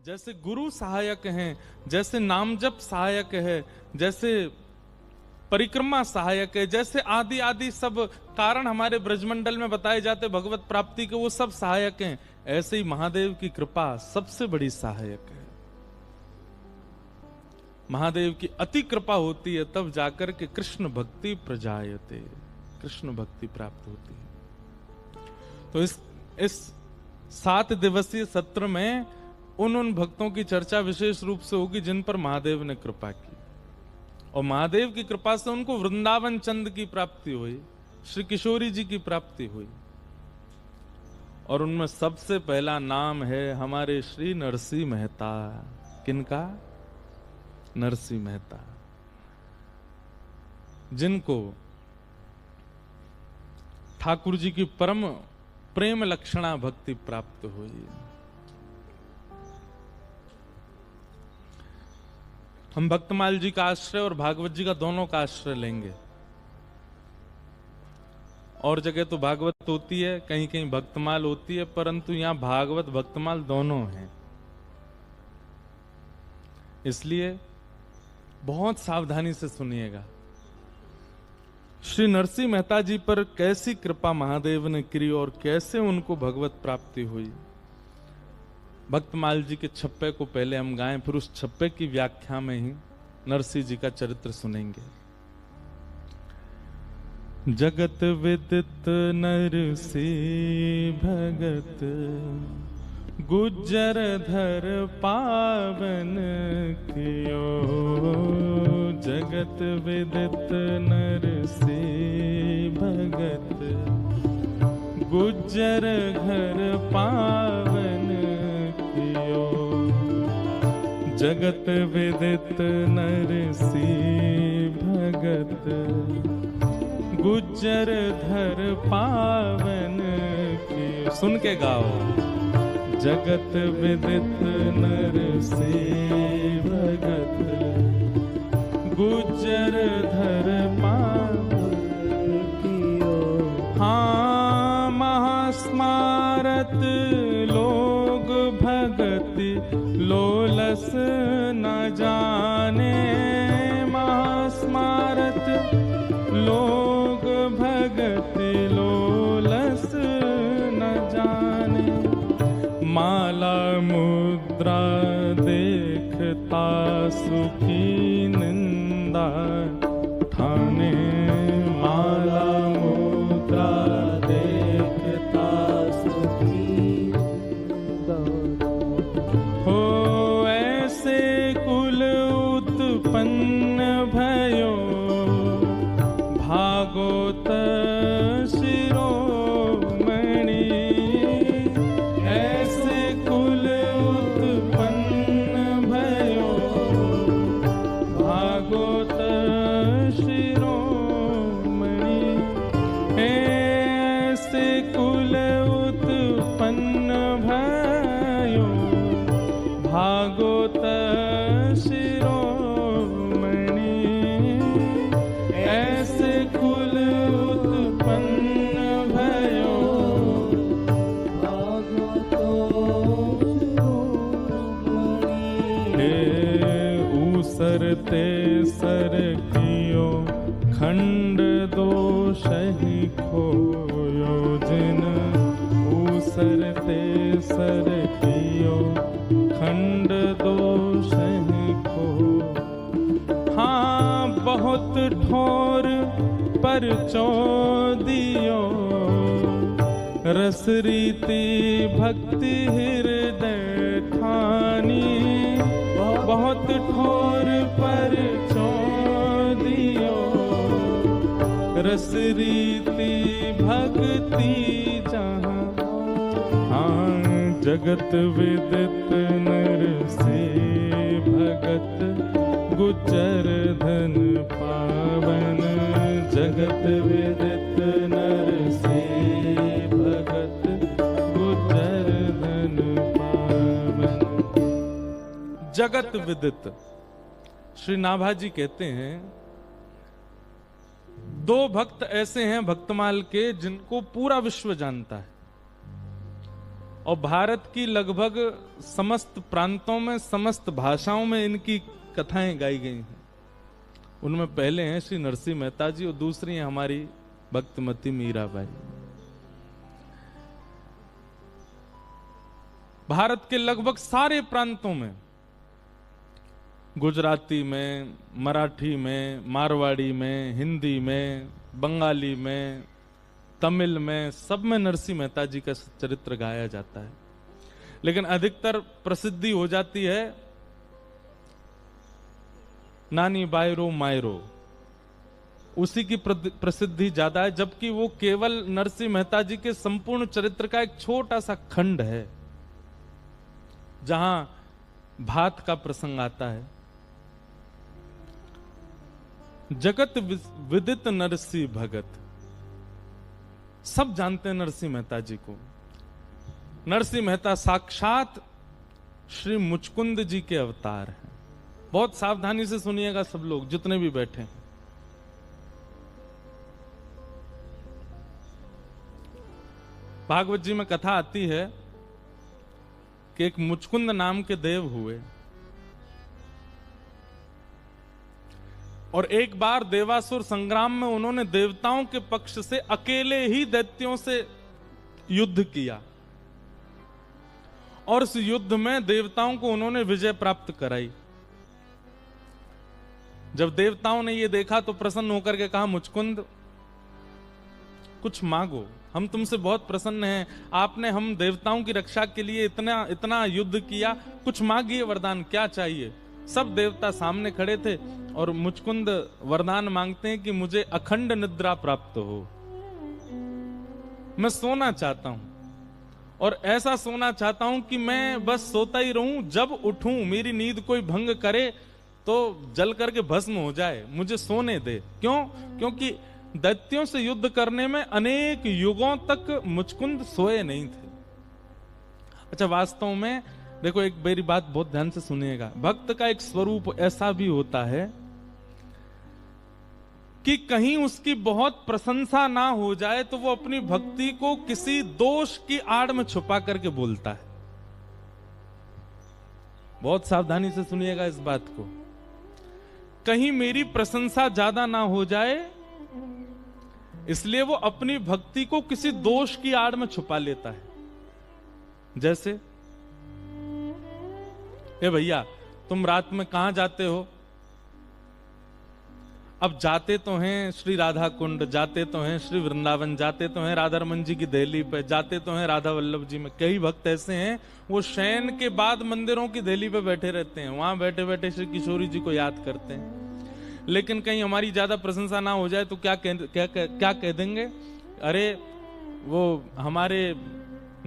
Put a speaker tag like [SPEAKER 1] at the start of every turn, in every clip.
[SPEAKER 1] जैसे गुरु सहायक हैं, जैसे नाम जप सहायक है, जैसे परिक्रमा सहायक है, जैसे आदि आदि सब कारण हमारे ब्रजमंडल में बताए जाते भगवत प्राप्ति के, वो सब सहायक हैं। ऐसे ही महादेव की कृपा सबसे बड़ी सहायक है। महादेव की अति कृपा होती है तब जाकर के कृष्ण भक्ति प्रजायते, कृष्ण भक्ति प्राप्त होती है। तो इस 7 दिवसीय सत्र में उन भक्तों की चर्चा विशेष रूप से होगी जिन पर महादेव ने कृपा की, और महादेव की कृपा से उनको वृंदावन चंद की प्राप्ति हुई, श्री किशोरी जी की प्राप्ति हुई। और उनमें सबसे पहला नाम है हमारे श्री नरसिंह मेहता। किनका? नरसिंह मेहता, जिनको ठाकुर जी की परम प्रेम लक्षणा भक्ति प्राप्त हुई। हम भक्तमाल जी का आश्रय और भागवत जी का दोनों का आश्रय लेंगे। और जगह तो भागवत होती है, कहीं कहीं भक्तमाल होती है, परंतु यहां भागवत भक्तमाल दोनों हैं। इसलिए बहुत सावधानी से सुनिएगा। श्री नरसिंह मेहता जी पर कैसी कृपा महादेव ने की और कैसे उनको भगवत प्राप्ति हुई। भक्तमाल जी के छप्पे को पहले हम गाएं, फिर उस छप्पे की व्याख्या में ही नरसिंह जी का चरित्र सुनेंगे। जगत विदित नरसिंह भगत, गुज्जर धर पावन कियो। जगत विदित नरसिंह भगत, गुज्जर घर पावन कियो। जगत विदित नरसिंह भगत, गुज्जर धर पावन कियो। सुन के गाओ। जगत विदित नरसिंह भगत, गुज्जर धर पावन कियो। हाँ महास्मारत लोग भगति लोलस न जाने। महास्मारत लोग भगति लोलस न जाने। माला मुद्रा देखता सुखी निंदा ठाने। माला मुद्रा देखता सुखी निंदा। हो ऐसे कुल उत्पन्न भयो, भागवत शिरोमणि। भागवत शिरोमणि, ऐसे कुल उत्पन्न भयो। भागवत शिरोमणि। ऊसरते सर कियो, खंड दोष ही खोयो जिन। ऊसरते सर कियो, खंड दोष को। हाँ बहुत ठोर पर चौदियो, रस रीति भक्ति हृदय ठानी। बहुत ठोर पर चौदियो, रस रीति भक्ति जहाँ। हाँ जगत विदित नरसिंह भगत, गुज्जर धन पावन। जगत विदित नरसिंह भगत, गुज्जर धन पावन। जगत विदित श्री नाभाजी कहते हैं, 2 भक्त ऐसे हैं भक्तमाल के जिनको पूरा विश्व जानता है, और भारत की लगभग समस्त प्रांतों में, समस्त भाषाओं में इनकी कथाएं गाई गई हैं। उनमें पहले हैं श्री नरसिंह मेहता जी और दूसरी हैं हमारी भक्तमती मीराबाई। भारत के लगभग सारे प्रांतों में, गुजराती में, मराठी में, मारवाड़ी में, हिंदी में, बंगाली में, तमिल में, सब में नरसिंह मेहता जी का चरित्र गाया जाता है। लेकिन अधिकतर प्रसिद्धि हो जाती है नानी बायरो मायरो, उसी की प्रसिद्धि ज्यादा है, जबकि वो केवल नरसिंह मेहता जी के संपूर्ण चरित्र का एक छोटा सा खंड है जहां भात का प्रसंग आता है। जगत विदित नरसिंह भगत, सब जानते हैं नरसिंह मेहता जी को। नरसिंह मेहता साक्षात श्री मुचकुंद जी के अवतार हैं। बहुत सावधानी से सुनिएगा सब लोग, जितने भी बैठे हैं। भागवत जी में कथा आती है कि एक मुचकुंद नाम के देव हुए और एक बार देवासुर संग्राम में उन्होंने देवताओं के पक्ष से अकेले ही दैत्यों से युद्ध किया और इस युद्ध में देवताओं को उन्होंने विजय प्राप्त कराई। जब देवताओं ने ये देखा तो प्रसन्न होकर के कहा, मुचकुंद कुछ मांगो, हम तुमसे बहुत प्रसन्न हैं, आपने हम देवताओं की रक्षा के लिए इतना इतना युद्ध किया, कुछ मांगिए वरदान, क्या चाहिए। सब देवता सामने खड़े थे और मुचकुंद वरदान मांगते हैं कि मुझे अखंड निद्रा प्राप्त हो, मैं सोना चाहता हूं और ऐसा सोना चाहता हूं कि मैं बस सोता ही रहूं, जब उठूं मेरी नींद कोई भंग करे तो जल करके भस्म हो जाए, मुझे सोने दे। क्यों? क्योंकि दैत्यों से युद्ध करने में अनेक युगों तक मुचकुंद सोए नहीं थे। अच्छा, वास्तव में देखो, एक मेरी बात बहुत ध्यान से सुनिएगा, भक्त का एक स्वरूप ऐसा भी होता है कि कहीं उसकी बहुत प्रशंसा ना हो जाए तो वो अपनी भक्ति को किसी दोष की आड़ में छुपा करके बोलता है। बहुत सावधानी से सुनिएगा इस बात को। कहीं मेरी प्रशंसा ज्यादा ना हो जाए इसलिए वो अपनी भक्ति को किसी दोष की आड़ में छुपा लेता है। जैसे, ए भैया तुम रात में कहां जाते हो? अब जाते तो हैं श्री राधा कुंड, जाते तो हैं श्री वृंदावन, जाते तो हैं राधा रमन जी की देहली पे, जाते तो हैं राधा वल्लभ जी में। कई भक्त ऐसे हैं वो शयन के बाद मंदिरों की देहली पे बैठे रहते हैं, वहां बैठे बैठे श्री किशोरी जी को याद करते हैं। लेकिन कहीं हमारी ज्यादा प्रशंसा ना हो जाए तो क्या कह देंगे, अरे वो हमारे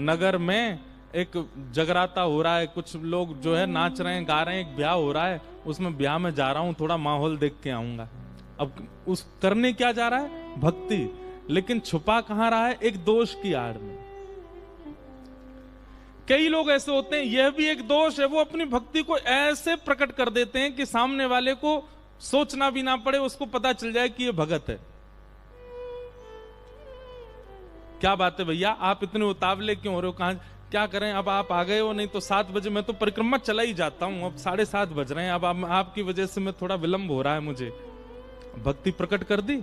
[SPEAKER 1] नगर में एक जगराता हो रहा है, कुछ लोग जो है नाच रहे हैं, गा रहे हैं, एक ब्याह हो रहा है, उसमें ब्याह में जा रहा हूं, थोड़ा माहौल देख के आऊंगा। अब उस करने क्या जा रहा है? भक्ति, लेकिन छुपा कहां रहा है? एक दोष की आड़ में। कई लोग ऐसे होते हैं, यह भी एक दोष है, वो अपनी भक्ति को ऐसे प्रकट कर देते हैं कि सामने वाले को सोचना भी ना पड़े, उसको पता चल जाए कि ये भगत है। क्या बात है भैया, आप इतने उतावले क्यों हो रहे हो? कहां क्या करें, अब आप आ गए हो, नहीं तो 7 बजे मैं तो परिक्रमा चला ही जाता हूं, अब 7:30 बज रहे हैं, अब आपकी वजह से मैं थोड़ा विलंब हो रहा है मुझे। भक्ति प्रकट कर दी।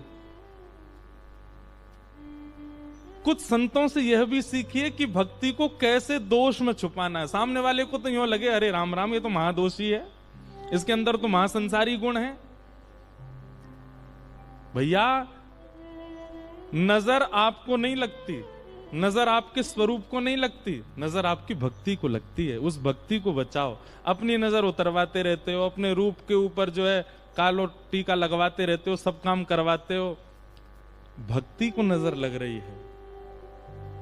[SPEAKER 1] कुछ संतों से यह भी सीखिए कि भक्ति को कैसे दोष में छुपाना है। सामने वाले को तो यूं लगे, अरे राम राम, ये तो महादोषी है, इसके अंदर तो महासंसारी गुण है। भैया नजर आपको नहीं लगती, नजर आपके स्वरूप को नहीं लगती, नजर आपकी भक्ति को लगती है। उस भक्ति को बचाओ। अपनी नजर उतरवाते रहते हो, अपने रूप के ऊपर जो है कालो टीका लगवाते रहते हो, सब काम करवाते हो, भक्ति को नजर लग रही है।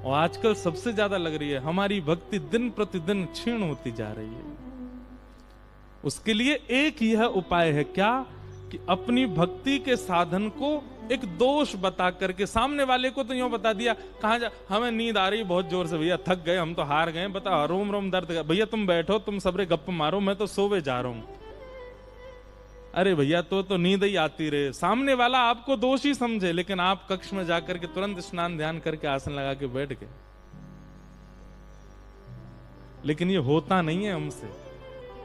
[SPEAKER 1] और आजकल सबसे ज्यादा लग रही है। हमारी भक्ति दिन प्रतिदिन क्षीण होती जा रही है। उसके लिए एक यह उपाय है, क्या कि अपनी भक्ति के साधन को एक दोष बता करके, सामने वाले को तो यूं बता दिया, कहां जा, हमें नींद आ रही बहुत जोर से भैया, थक गए, हम तो हार गए, बता रोम रोम दर्द, भैया तुम बैठो, तुम सबरे गप्प मारो, मैं तो सोवे जा रहा हूं। अरे भैया तो नींद ही आती रहे। सामने वाला आपको दोषी समझे, लेकिन आप कक्ष में जाकर के तुरंत स्नान ध्यान करके आसन लगा के बैठ गए। लेकिन ये होता नहीं है हमसे।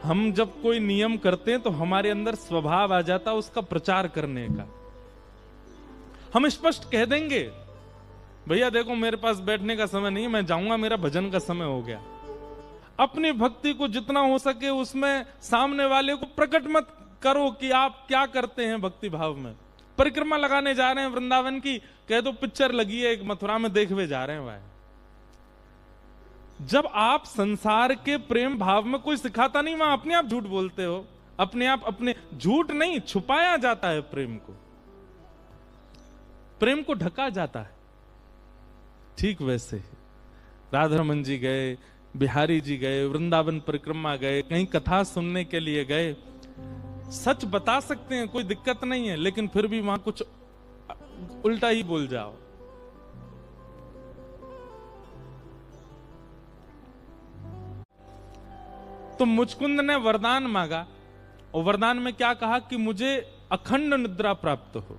[SPEAKER 1] हम जब कोई नियम करते हैं तो हमारे अंदर स्वभाव आ जाता है उसका प्रचार करने का। हम स्पष्ट कह देंगे, भैया देखो मेरे पास बैठने का समय नहीं है, मैं जाऊंगा, मेरा भजन का समय हो गया। अपनी भक्ति को जितना हो सके उसमें सामने वाले को प्रकट मत करो कि आप क्या करते हैं भक्ति भाव में। परिक्रमा लगाने जा रहे हैं वृंदावन की, कह दो पिक्चर लगी है एक मथुरा में, देखने जा रहे हैं भाई। जब आप संसार के प्रेम भाव में, कोई सिखाता नहीं, वहां अपने आप झूठ बोलते हो, अपने आप। अपने झूठ नहीं, छुपाया जाता है प्रेम को, प्रेम को ढका जाता है। ठीक वैसे ही राधारमन जी गए, बिहारी जी गए, वृंदावन परिक्रमा गए, कहीं कथा सुनने के लिए गए, सच बता सकते हैं, कोई दिक्कत नहीं है, लेकिन फिर भी वहां कुछ उल्टा ही बोल जाओ। तो मुचकुंद ने वरदान मांगा, और वरदान में क्या कहा कि मुझे अखंड निद्रा प्राप्त हो।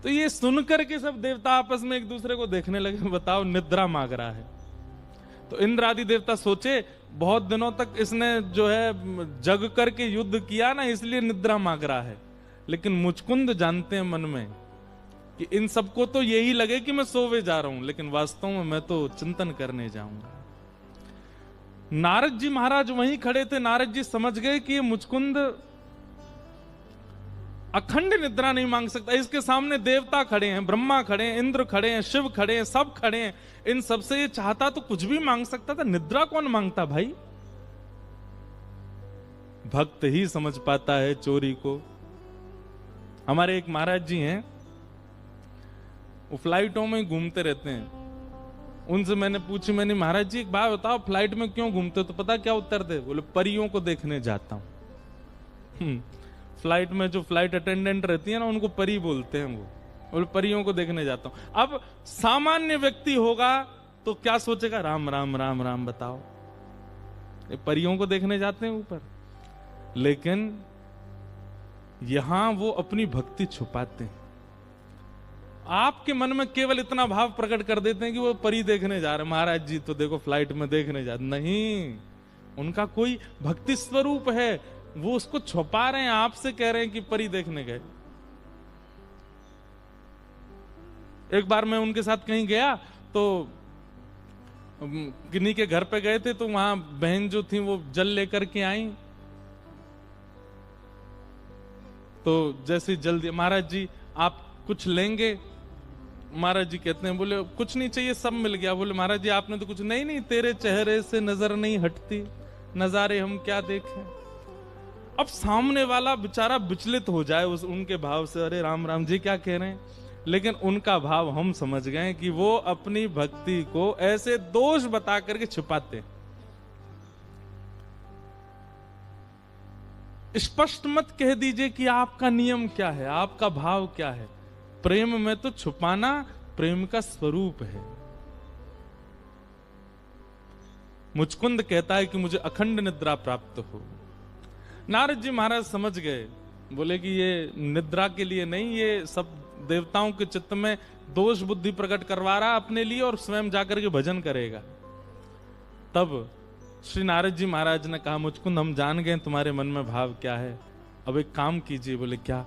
[SPEAKER 1] तो ये सुनकर के सब देवता आपस में एक दूसरे को देखने लगे, बताओ निद्रा मांग रहा है। तो इंद्र आदि देवता सोचे बहुत दिनों तक इसने जो है जग करके युद्ध किया ना, इसलिए निद्रा मांग रहा है। लेकिन मुचकुंद जानते हैं मन में कि इन सबको तो यही लगे कि मैं सोवे जा रहा हूं, लेकिन वास्तव में मैं तो चिंतन करने जाऊंगा। नारद जी महाराज वहीं खड़े थे। नारद जी समझ गए कि ये मुचकुंद अखंड निद्रा नहीं मांग सकता। इसके सामने देवता खड़े हैं, ब्रह्मा खड़े हैं, इंद्र खड़े हैं, शिव खड़े हैं, सब खड़े हैं। इन सबसे ये चाहता तो कुछ भी मांग सकता था, निद्रा कौन मांगता भाई। भक्त ही समझ पाता है चोरी को। हमारे एक महाराज जी हैं, वो फ्लाइटों में घूमते रहते हैं। उनसे मैंने पूछी, मैंने महाराज जी एक बात बताओ, फ्लाइट में क्यों घूमते हो? तो पता क्या उत्तर दे? बोले परियों को देखने जाता हूं। फ्लाइट में जो फ्लाइट अटेंडेंट रहती है ना, उनको परी बोलते हैं। वो बोले परियों को देखने जाता हूं। अब सामान्य व्यक्ति होगा तो क्या सोचेगा? राम राम राम राम, बताओ ये परियों को देखने जाते हैं ऊपर। लेकिन यहां वो अपनी भक्ति छुपाते हैं। आपके मन में केवल इतना भाव प्रकट कर देते हैं कि वो परी देखने जा रहे हैं, महाराज जी तो देखो फ्लाइट में देखने जा रहे। नहीं, उनका कोई भक्ति स्वरूप है, वो उसको छुपा रहे हैं, आपसे कह रहे हैं कि परी देखने गए। एक बार मैं उनके साथ कहीं गया तो किन्हीं के घर पे गए थे, तो वहां बहन जो थी वो जल लेकर के आई। तो जैसे जल्दी, महाराज जी आप कुछ लेंगे? महाराज जी कहते हैं, बोले कुछ नहीं चाहिए, सब मिल गया। बोले महाराज जी आपने तो कुछ नहीं। नहीं, तेरे चेहरे से नजर नहीं हटती, नजारे हम क्या देखें। अब सामने वाला बेचारा विचलित हो जाए उनके भाव से, अरे राम राम जी क्या कह रहे हैं। लेकिन उनका भाव हम समझ गए कि वो अपनी भक्ति को ऐसे दोष बता करके छुपाते। स्पष्ट मत कह दीजिए कि आपका नियम क्या है, आपका भाव क्या है। प्रेम में तो छुपाना प्रेम का स्वरूप है। मुचकुंद कहता है कि मुझे अखंड निद्रा प्राप्त हो। नारद जी महाराज समझ गए, बोले कि ये निद्रा के लिए नहीं, ये सब देवताओं के चित्त में दोष बुद्धि प्रकट करवा रहा अपने लिए और स्वयं जाकर के भजन करेगा। तब श्री नारद जी महाराज ने कहा, मुचकुंद हम जान गए तुम्हारे मन में भाव क्या है, अब एक काम कीजिए। बोले क्या?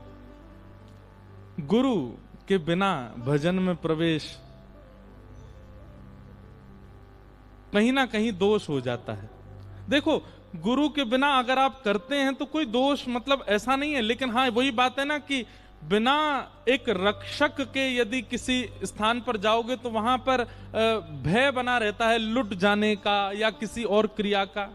[SPEAKER 1] गुरु के बिना भजन में प्रवेश कहीं ना कहीं दोष हो जाता है। देखो, गुरु के बिना अगर आप करते हैं तो कोई दोष मतलब ऐसा नहीं है, लेकिन हाँ वही बात है ना कि बिना एक रक्षक के यदि किसी स्थान पर जाओगे तो वहां पर भय बना रहता है लुट जाने का या किसी और क्रिया का।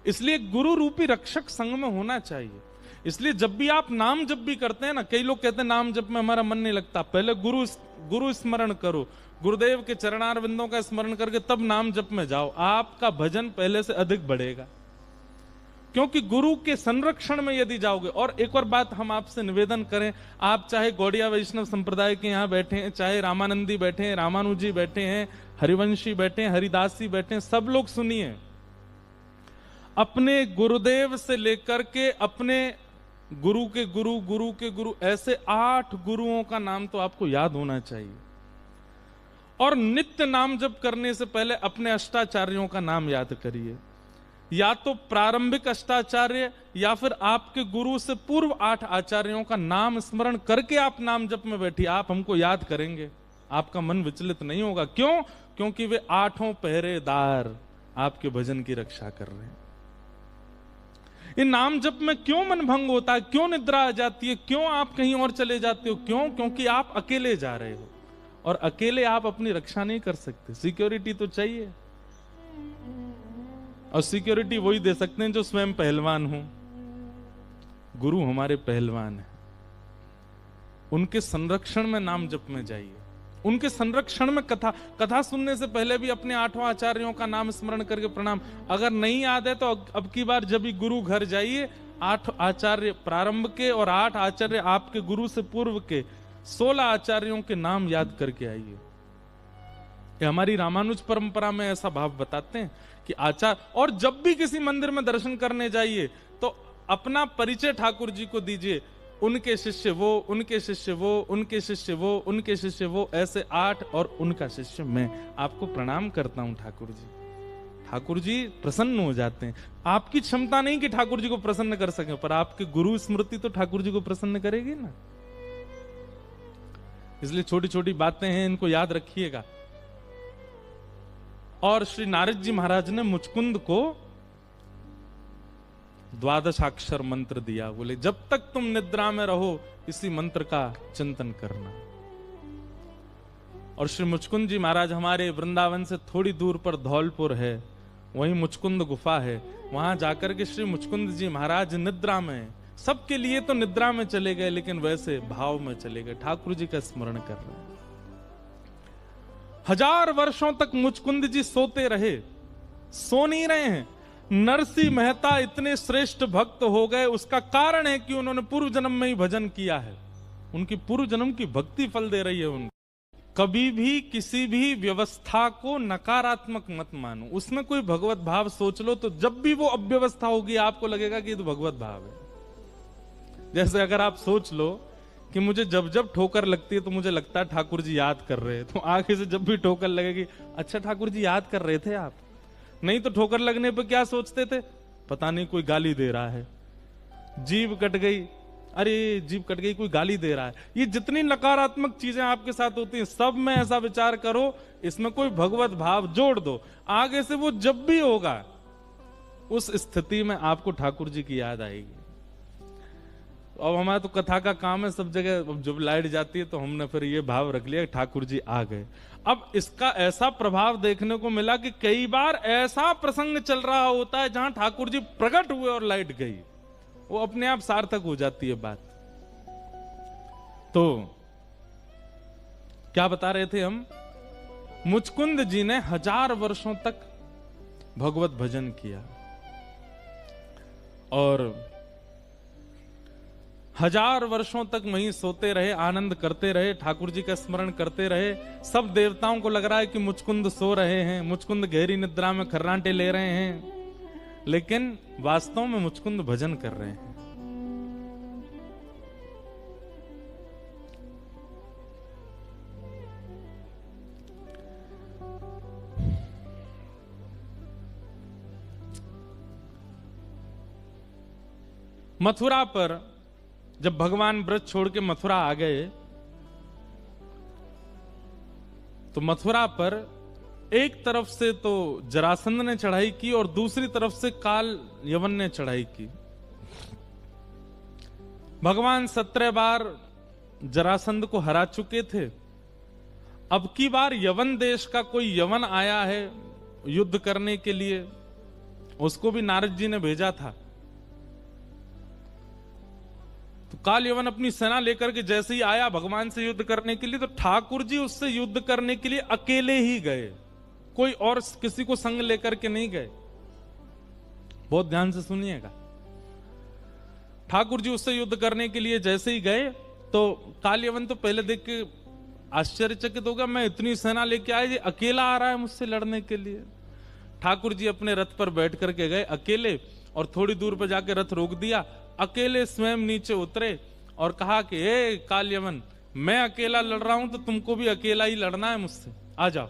[SPEAKER 1] इसलिए गुरु रूपी रक्षक संग में होना चाहिए। इसलिए जब भी आप नाम जप भी करते हैं ना, कई लोग कहते हैं नाम जप में हमारा मन नहीं लगता। पहले गुरु स्मरण करो, गुरुदेव के चरणारविंदों का स्मरण करके तब नाम जप में जाओ, आपका भजन पहले से अधिक बढ़ेगा। क्योंकि गुरु के संरक्षण में यदि जाओगे। और एक और बात हम आपसे निवेदन करें, आप चाहे गौड़िया वैष्णव संप्रदाय के यहाँ बैठे हैं, चाहे रामानंदी बैठे हैं, रामानुजी बैठे हैं, हरिवंशी बैठे हैं, हरिदास जी बैठे हैं, सब लोग सुनिए, अपने गुरुदेव से लेकर के अपने गुरु के गुरु, गुरु के गुरु, ऐसे 8 गुरुओं का नाम तो आपको याद होना चाहिए। और नित्य नाम जप करने से पहले अपने अष्टाचार्यों का नाम याद करिए, या तो प्रारंभिक अष्टाचार्य या फिर आपके गुरु से पूर्व 8 आचार्यों का नाम स्मरण करके आप नाम जप में बैठिए। आप हमको याद करेंगे, आपका मन विचलित नहीं होगा। क्यों? क्योंकि वे 8 पहरेदार आपके भजन की रक्षा कर रहे हैं। ये नाम जप में क्यों मन भंग होता है, क्यों निद्रा आ जाती है, क्यों आप कहीं और चले जाते हो? क्यों? क्योंकि आप अकेले जा रहे हो और अकेले आप अपनी रक्षा नहीं कर सकते। सिक्योरिटी तो चाहिए, और सिक्योरिटी वही दे सकते हैं जो स्वयं पहलवान हो। गुरु हमारे पहलवान हैं, उनके संरक्षण में नाम जप में जाइए, उनके संरक्षण में कथा सुनने से पहले भी अपने 8 आचार्यों का नाम स्मरण करके प्रणाम। अगर नहीं याद है तो अब की बार जब भी गुरु घर जाइए, 8 आचार्य प्रारंभ के और 8 आचार्य आपके गुरु से पूर्व के 16 आचार्यों के नाम याद करके आइए। हमारी रामानुज परंपरा में ऐसा भाव बताते हैं कि आचार्य, और जब भी किसी मंदिर में दर्शन करने जाइए तो अपना परिचय ठाकुर जी को दीजिए। उनके शिष्य वो, उनके शिष्य वो, उनके शिष्य वो, उनके शिष्य वो, ऐसे 8 और उनका शिष्य मैं। आपको प्रणाम करता हूं ठाकुर जी। ठाकुर जी प्रसन्न हो जाते हैं। आपकी क्षमता नहीं कि ठाकुर जी को प्रसन्न कर सके, पर आपके गुरु स्मृति तो ठाकुर जी को प्रसन्न करेगी ना। इसलिए छोटी छोटी बातें हैं, इनको याद रखिएगा। और श्री नारद जी महाराज ने मुचकुंद को 12 मंत्र दिया। बोले जब तक तुम निद्रा में रहो इसी मंत्र का चिंतन करना। और श्री मुचकुंद जी महाराज हमारे वृंदावन से थोड़ी दूर पर धौलपुर है, वहीं मुचकुंद गुफा है। वहां जाकर के श्री मुचकुंद जी महाराज निद्रा में, सबके लिए तो निद्रा में चले गए, लेकिन वैसे भाव में चले गए, ठाकुर जी का स्मरण कर रहे हैं। 1000 वर्षों तक मुचकुंद जी सोते रहे, सो नहीं रहे हैं। नरसिंह मेहता इतने श्रेष्ठ भक्त हो गए, उसका कारण है कि उन्होंने पूर्व जन्म में ही भजन किया है। उनकी पूर्व जन्म की भक्ति फल दे रही है उनको। कभी भी किसी भी व्यवस्था को नकारात्मक मत मानो, उसमें कोई भगवत भाव सोच लो, तो जब भी वो अव्यवस्था होगी आपको लगेगा कि ये तो भगवत भाव है। जैसे अगर आप सोच लो कि मुझे जब जब ठोकर लगती है तो मुझे लगता है ठाकुर जी याद कर रहे हैं, तो आगे से जब भी ठोकर लगेगी, अच्छा ठाकुर जी याद कर रहे थे आप। नहीं तो ठोकर लगने पे क्या सोचते थे, पता नहीं कोई गाली दे रहा है, जीभ कट गई, अरे जीभ कट गई, कोई गाली दे रहा है। ये जितनी नकारात्मक चीजें आपके साथ होती हैं, सब में ऐसा विचार करो, इसमें कोई भगवत भाव जोड़ दो, आगे से वो जब भी होगा उस स्थिति में आपको ठाकुर जी की याद आएगी। अब हमारा तो कथा का काम है, सब जगह जब लाइट जाती है तो हमने फिर ये भाव रख लिया ठाकुर जी आ गए। अब इसका ऐसा प्रभाव देखने को मिला कि कई बार ऐसा प्रसंग चल रहा होता है जहां ठाकुर जी प्रकट हुए और लाइट गई, वो अपने आप सार्थक हो जाती है बात। तो क्या बता रहे थे हम? मुचकुंद जी ने 1000 वर्षों तक भगवत भजन किया और 1000 वर्षों तक वहीं सोते रहे, आनंद करते रहे, ठाकुर जी का स्मरण करते रहे। सब देवताओं को लग रहा है कि मुचकुंद सो रहे हैं, मुचकुंद गहरी निद्रा में खर्राटे ले रहे हैं, लेकिन वास्तव में मुचकुंद भजन कर रहे हैं। मथुरा पर जब भगवान ब्रज छोड़ के मथुरा आ गए तो मथुरा पर एक तरफ से तो जरासंध ने चढ़ाई की और दूसरी तरफ से काल यवन ने चढ़ाई की। भगवान 17 बार जरासंध को हरा चुके थे। अब की बार यवन देश का कोई यवन आया है युद्ध करने के लिए, उसको भी नारद जी ने भेजा था। तो काल यवन अपनी सेना लेकर के जैसे ही आया भगवान से युद्ध करने के लिए, तो ठाकुर जी उससे युद्ध करने के लिए अकेले ही गए, कोई और किसी को संग लेकर के नहीं गए। बहुत ध्यान से सुनिएगा। ठाकुर जी उससे युद्ध करने के लिए जैसे ही गए तो काल यवन तो पहले देख के आश्चर्यचकित हो गया, मैं इतनी सेना लेके आया, ये अकेला आ रहा है मुझसे लड़ने के लिए। ठाकुर जी अपने रथ पर बैठ करके गए अकेले, और थोड़ी दूर पर जाके रथ रोक दिया, अकेले स्वयं नीचे उतरे और कहा कि हे काल यवन, मैं अकेला लड़ रहा हूं तो तुमको भी अकेला ही लड़ना है मुझसे। आ जाओ।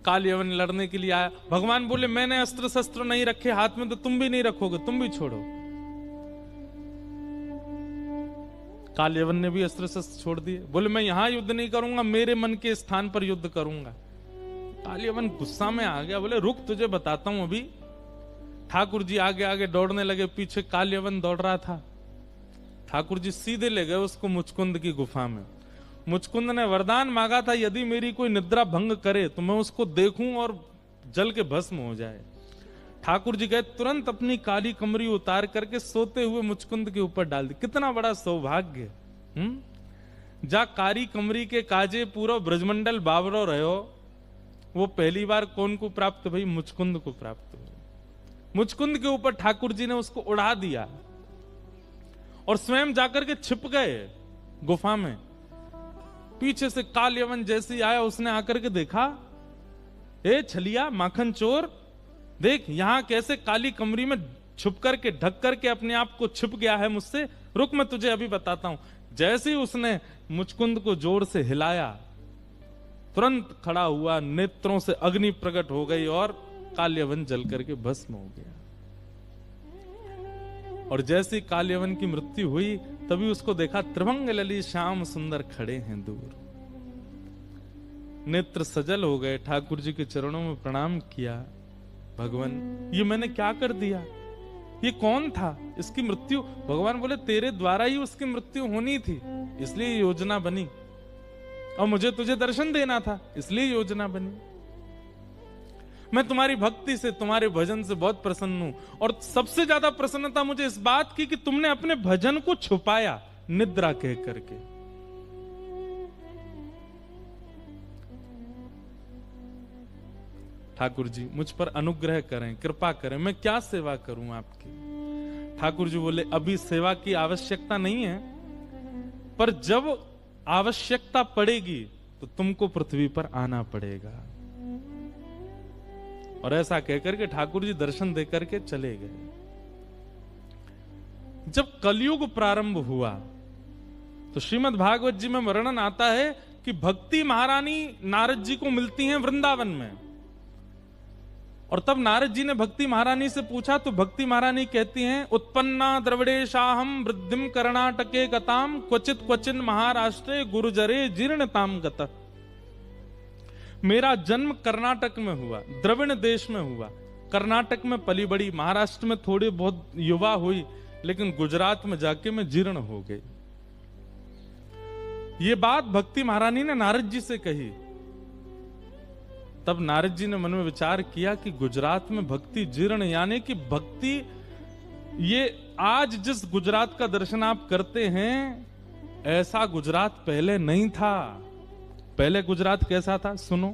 [SPEAKER 1] काल यवन लड़ने के लिए आया। भगवान बोले मैंने अस्त्र शस्त्र नहीं रखे हाथ में, तो तुम भी नहीं रखोगे, तुम भी छोड़ो। काल यवन ने भी अस्त्र शस्त्र छोड़ दिए, बोले मैं यहां युद्ध नहीं करूंगा, मेरे मन के स्थान पर युद्ध करूंगा। काल यवन गुस्सा में आ गया, बोले रुक तुझे बताता हूं अभी। ठाकुर जी आगे आगे दौड़ने लगे, पीछे काल यवन दौड़ रहा था। ठाकुर जी सीधे ले गए उसको मुचकुंद की गुफा में। मुचकुंद ने वरदान मांगा था, यदि मेरी कोई निद्रा भंग करे तो मैं उसको देखूं और जल के भस्म हो जाए। ठाकुर जी गए, तुरंत अपनी काली कमरी उतार करके सोते हुए मुचकुंद के ऊपर डाल दी। कितना बड़ा सौभाग्य। जा कारी कमरी के काजे पूरा ब्रजमंडल बाबरो रहो। वो पहली बार कौन को प्राप्त भई? मुचकुंद को प्राप्त हुई। मुचकुंद के ऊपर ठाकुर जी ने उसको उड़ा दिया और स्वयं जाकर के छिप गए गुफा में। पीछे से काल यवन जैसे आया, उसने आकर के देखा, ए छलिया माखन चोर, देख यहां कैसे काली कमरी में छुप करके ढक करके अपने आप को छिप गया है मुझसे। रुक मैं तुझे अभी बताता हूं। जैसे ही उसने मुचकुंद को जोर से हिलाया, तुरंत खड़ा हुआ, नेत्रों से अग्नि प्रकट हो गई और काल यवन जल करके भस्म हो गया। और जैसे काल यवन की मृत्यु हुई, तभी उसको देखा त्रिभंग लली श्याम सुंदर खड़े हैं दूर। नेत्र सजल हो गए, ठाकुर जी के चरणों में प्रणाम किया। भगवान ये मैंने क्या कर दिया? ये कौन था? इसकी मृत्यु? भगवान बोले तेरे द्वारा ही उसकी मृत्यु होनी थी, इसलिए योजना बनी, और मुझे तुझे दर्शन देना था, इसलिए योजना बनी। मैं तुम्हारी भक्ति से, तुम्हारे भजन से बहुत प्रसन्न हूं, और सबसे ज्यादा प्रसन्नता मुझे इस बात की कि तुमने अपने भजन को छुपाया निद्रा कह करके। ठाकुर जी मुझ पर अनुग्रह करें, कृपा करें, मैं क्या सेवा करूं आपकी? ठाकुर जी बोले अभी सेवा की आवश्यकता नहीं है, पर जब आवश्यकता पड़ेगी तो तुमको पृथ्वी पर आना पड़ेगा। और ऐसा कहकर के ठाकुर जी दर्शन देकर के चले गए। जब कलयुग प्रारंभ हुआ तो श्रीमद् भागवत जी में वर्णन आता है कि भक्ति महारानी नारद जी को मिलती हैं वृंदावन में। और तब नारद जी ने भक्ति महारानी से पूछा, तो भक्ति महारानी कहती हैं, उत्पन्ना द्रविड़ेशाहम वृद्धिम कर्णाटके गताम क्वचित क्वचिन महाराष्ट्रे गुरुजरे जीर्णताम गतः। मेरा जन्म कर्नाटक में हुआ, द्रविड़ देश में हुआ, कर्नाटक में पली बड़ी, महाराष्ट्र में थोड़ी बहुत युवा हुई, लेकिन गुजरात में जाके मैं जीर्ण हो गई। ये बात भक्ति महारानी ने नारद जी से कही। तब नारद जी ने मन में विचार किया कि गुजरात में भक्ति जीर्ण, यानी कि भक्ति, ये आज जिस गुजरात का दर्शन आप करते हैं, ऐसा गुजरात पहले नहीं था। पहले गुजरात कैसा था सुनो।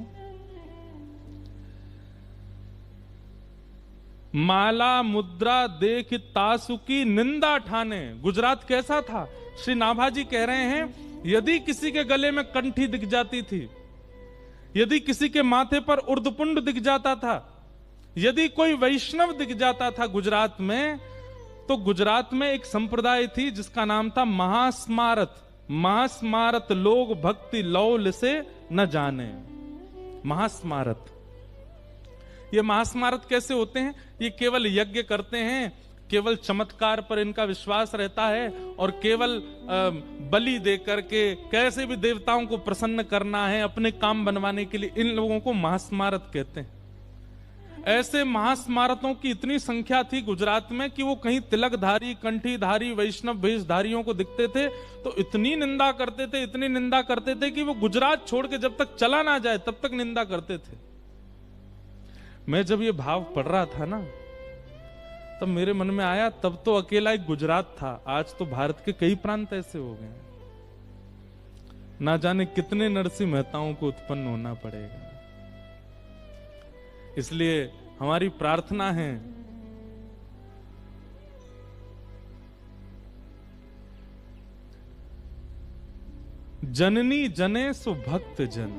[SPEAKER 1] माला मुद्रा देख तासु की निंदा ठाने। गुजरात कैसा था? श्री नाभाजी कह रहे हैं, यदि किसी के गले में कंठी दिख जाती थी, यदि किसी के माथे पर उर्दपुंड दिख जाता था, यदि कोई वैष्णव दिख जाता था गुजरात में, तो गुजरात में एक संप्रदाय थी जिसका नाम था महास्मारत। महास्मारत लोग भक्ति लौल से न जाने। महास्मारत, ये महास्मारत कैसे होते हैं? ये केवल यज्ञ करते हैं, केवल चमत्कार पर इनका विश्वास रहता है, और केवल बलि दे करके कैसे भी देवताओं को प्रसन्न करना है, अपने काम बनवाने के लिए, इन लोगों को महास्मारत कहते हैं। ऐसे महास्मारतों की इतनी संख्या थी गुजरात में कि वो कहीं तिलकधारी, कंठीधारी, वैष्णव वेशधारियों को दिखते थे तो इतनी निंदा करते थे, इतनी निंदा करते थे कि वो गुजरात छोड़ के जब तक चला ना जाए तब तक निंदा करते थे। मैं जब ये भाव पढ़ रहा था ना, तब मेरे मन में आया, तब तो अकेला एक गुजरात था, आज तो भारत के कई प्रांत ऐसे हो गए। ना जाने कितने नरसिंह मेहताओं को उत्पन्न होना पड़ेगा। इसलिए हमारी प्रार्थना है, जननी जने सो भक्त जन।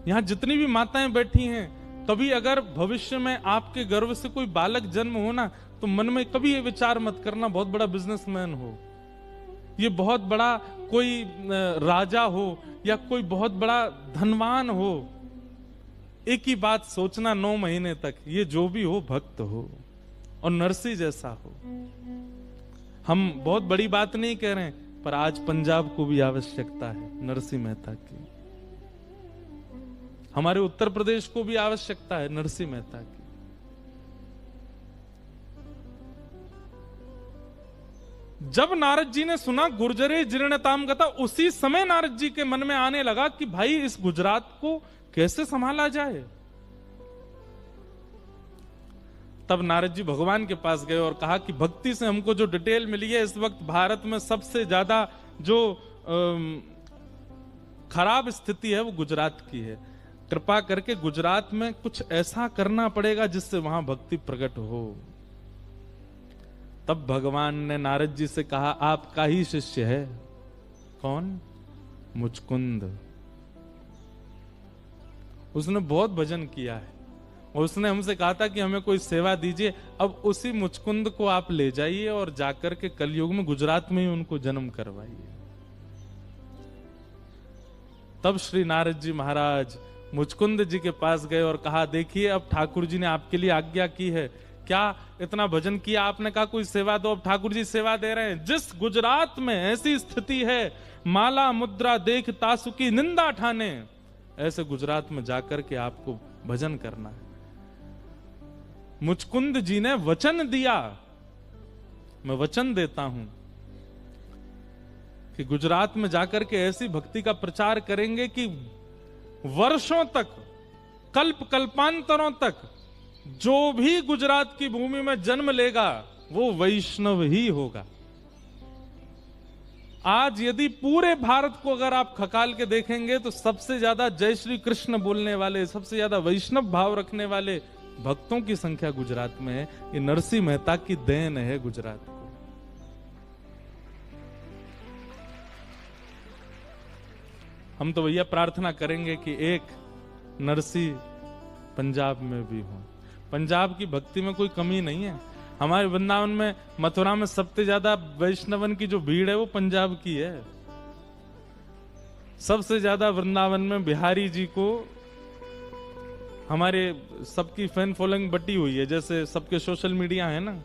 [SPEAKER 1] यहां जितनी भी माताएं बैठी हैं, कभी अगर भविष्य में आपके गर्भ से कोई बालक जन्म हो ना, तो मन में कभी ये विचार मत करना बहुत बड़ा बिजनेसमैन हो, ये बहुत बड़ा कोई राजा हो या कोई बहुत बड़ा धनवान हो, एक ही बात सोचना 9 महीने तक, ये जो भी हो भक्त हो और नरसी जैसा हो। हम बहुत बड़ी बात नहीं कह रहे हैं, पर आज पंजाब को भी आवश्यकता है नरसिंह मेहता की, हमारे उत्तर प्रदेश को भी आवश्यकता है नरसिंह मेहता की। जब नारद जी ने सुना गुर्जरे जीर्णताम गता, उसी समय नारद जी के मन में आने लगा कि भाई इस गुजरात को कैसे संभाला जाए। तब नारद जी भगवान के पास गए और कहा कि भक्ति से हमको जो डिटेल मिली है, इस वक्त भारत में सबसे ज्यादा जो खराब स्थिति है वो गुजरात की है। कृपा करके गुजरात में कुछ ऐसा करना पड़ेगा जिससे वहां भक्ति प्रकट हो। तब भगवान ने नारद जी से कहा, आपका ही शिष्य है। कौन? मुचकुंद। उसने बहुत भजन किया है और उसने हमसे कहा था कि हमें कोई सेवा दीजिए। अब उसी मुचकुंद को आप ले जाइए और जाकर के कलयुग में गुजरात में ही उनको जन्म करवाइए। तब श्री नारद जी महाराज मुचकुंद जी के पास गए और कहा, देखिए अब ठाकुर जी ने आपके लिए आज्ञा की है, क्या इतना भजन किया आपने, कहा कोई सेवा दो। अब ठाकुर जी सेवा दे रहे हैं। जिस गुजरात में ऐसी स्थिति है, माला मुद्रा देख तासुकी निंदा ठाने, ऐसे गुजरात में जाकर के आपको भजन करना है। मुचकुंद जी ने वचन दिया, मैं वचन देता हूं कि गुजरात में जाकर के ऐसी भक्ति का प्रचार करेंगे कि वर्षों तक, कल्प कल्पांतरों तक जो भी गुजरात की भूमि में जन्म लेगा वो वैष्णव ही होगा। आज यदि पूरे भारत को अगर आप खकाल के देखेंगे तो सबसे ज्यादा जय श्री कृष्ण बोलने वाले, सबसे ज्यादा वैष्णव भाव रखने वाले भक्तों की संख्या गुजरात में है। ये नरसिंह मेहता की देन है गुजरात को। हम तो भैया प्रार्थना करेंगे कि एक नरसिंह पंजाब में भी हो। पंजाब की भक्ति में कोई कमी नहीं है। हमारे वृंदावन में, मथुरा में सबसे ज्यादा वैष्णवन की जो भीड़ है वो पंजाब की है। सबसे ज्यादा वृंदावन में बिहारी जी को हमारे सबकी फैन फॉलोइंग बटी हुई है। जैसे सबके सोशल मीडिया है ना,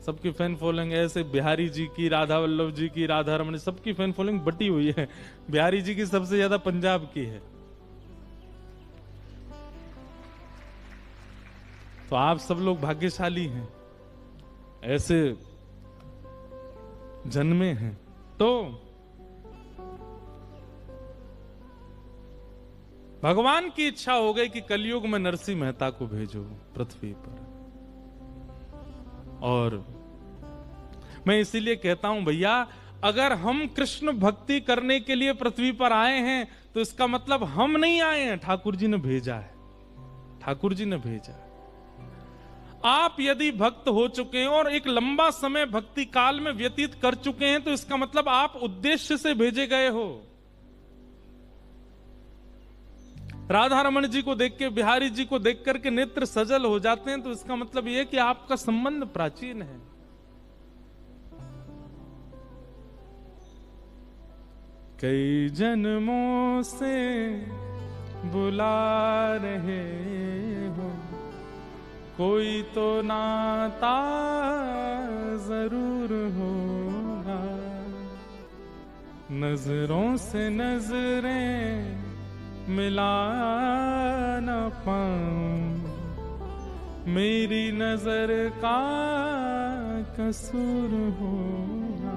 [SPEAKER 1] सबकी फैन फॉलोइंग, ऐसे बिहारी जी की, राधा वल्लभ जी की, राधा रमन, सबकी फैन फॉलोइंग बटी हुई है। बिहारी जी की सबसे ज्यादा पंजाब की है। तो आप सब लोग भाग्यशाली हैं, ऐसे जन्मे हैं। तो भगवान की इच्छा हो गई कि कलयुग में नरसिंह मेहता को भेजो पृथ्वी पर। और मैं इसीलिए कहता हूं भैया, अगर हम कृष्ण भक्ति करने के लिए पृथ्वी पर आए हैं तो इसका मतलब हम नहीं आए हैं, ठाकुर जी ने भेजा है। ठाकुर जी ने भेजा है। आप यदि भक्त हो चुके हैं और एक लंबा समय भक्ति काल में व्यतीत कर चुके हैं तो इसका मतलब आप उद्देश्य से भेजे गए हो। राधा रमन जी को देख के, बिहारी जी को देख करके नेत्र सजल हो जाते हैं तो इसका मतलब यह कि आपका संबंध प्राचीन है। कई जन्मों से बुला रहे हो, कोई तो नाता जरूर होगा। नजरों से नजरें मिला न पाऊं, मेरी नजर का कसूर होगा।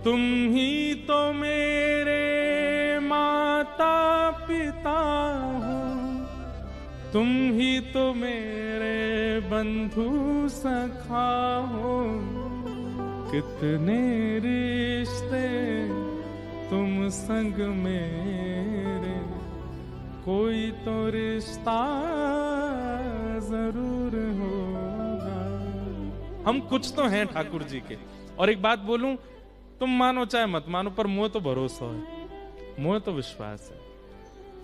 [SPEAKER 1] तुम ही तो मेरे माता पिता हो, तुम ही तो मेरे बंधु सखा हो। कितने रिश्ते तुम संग मेरे, कोई तो रिश्ता जरूर होगा। हम कुछ तो हैं ठाकुर जी के। और एक बात बोलूं, तुम मानो चाहे मत मानो, पर मुझे तो भरोसा है, मुझे तो विश्वास है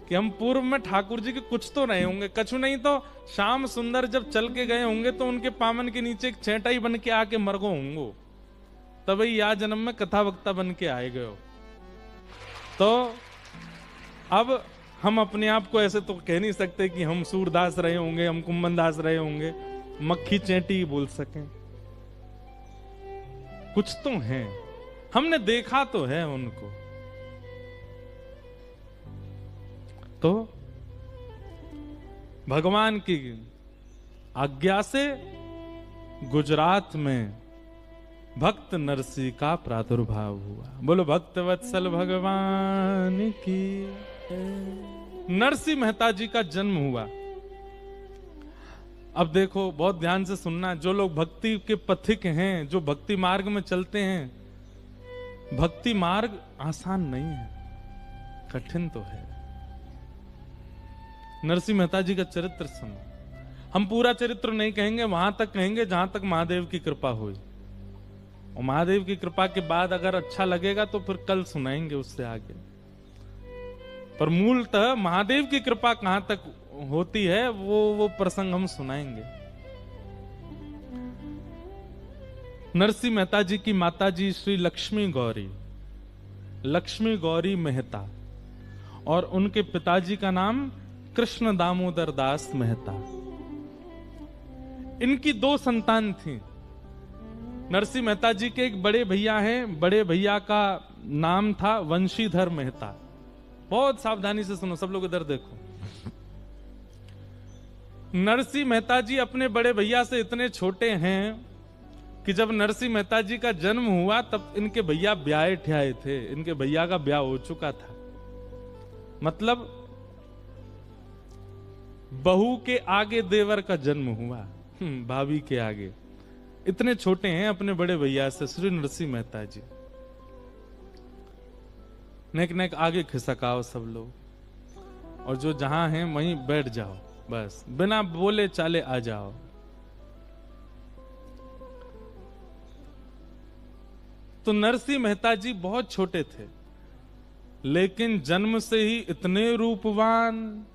[SPEAKER 1] कि हम पूर्व में ठाकुर जी के कुछ तो रहे होंगे। कछु नहीं तो श्याम सुंदर जब चल के गए होंगे तो उनके पामन के नीचे एक चेटाई बन के आके मरगो होंगे। तभी या जन्म में कथा वक्ता बन के आए गए हो। तो अब हम अपने आप को ऐसे तो कह नहीं सकते कि हम सूरदास रहे होंगे, हम कुंभन दास रहे होंगे, मक्खी चेंटी बोल सकें। कुछ तो हैं, हमने देखा तो है उनको। तो भगवान की आज्ञा से गुजरात में भक्त नरसी का प्रादुर्भाव हुआ। बोलो भक्त वत्सल भगवान की। नरसी मेहता जी का जन्म हुआ। अब देखो, बहुत ध्यान से सुनना, जो लोग भक्ति के पथिक हैं, जो भक्ति मार्ग में चलते हैं, भक्ति मार्ग आसान नहीं है, कठिन तो है। नरसी मेहता जी का चरित्र सुनो। हम पूरा चरित्र नहीं कहेंगे, वहां तक कहेंगे जहां तक महादेव की कृपा हुई, और महादेव की कृपा के बाद अगर अच्छा लगेगा तो फिर कल सुनाएंगे उससे आगे। पर मूलतः महादेव की कृपा कहां तक होती है वो प्रसंग हम सुनाएंगे। नरसी मेहता जी की माता जी श्री लक्ष्मी गौरी मेहता, और उनके पिताजी का नाम कृष्ण दामोदर दास मेहता। इनकी 2 संतान थी। नरसी मेहता जी के एक बड़े भैया हैं, बड़े भैया का नाम था वंशीधर मेहता। बहुत सावधानी से सुनो, सब लोग इधर देखो। नरसी मेहता जी अपने बड़े भैया से इतने छोटे हैं कि जब नरसी मेहता जी का जन्म हुआ तब इनके भैया ब्याहे ठ्याए थे, इनके भैया का ब्याह हो चुका था। मतलब बहू के आगे देवर का जन्म हुआ, भाभी के आगे। इतने छोटे हैं अपने बड़े भैया से श्री नरसी मेहता जी। नेक नेक आगे खिसकाओ सब लोग, और जो जहां हैं वहीं बैठ जाओ, बस बिना बोले चाले आ जाओ। तो नरसी मेहता जी बहुत छोटे थे, लेकिन जन्म से ही इतने रूपवान,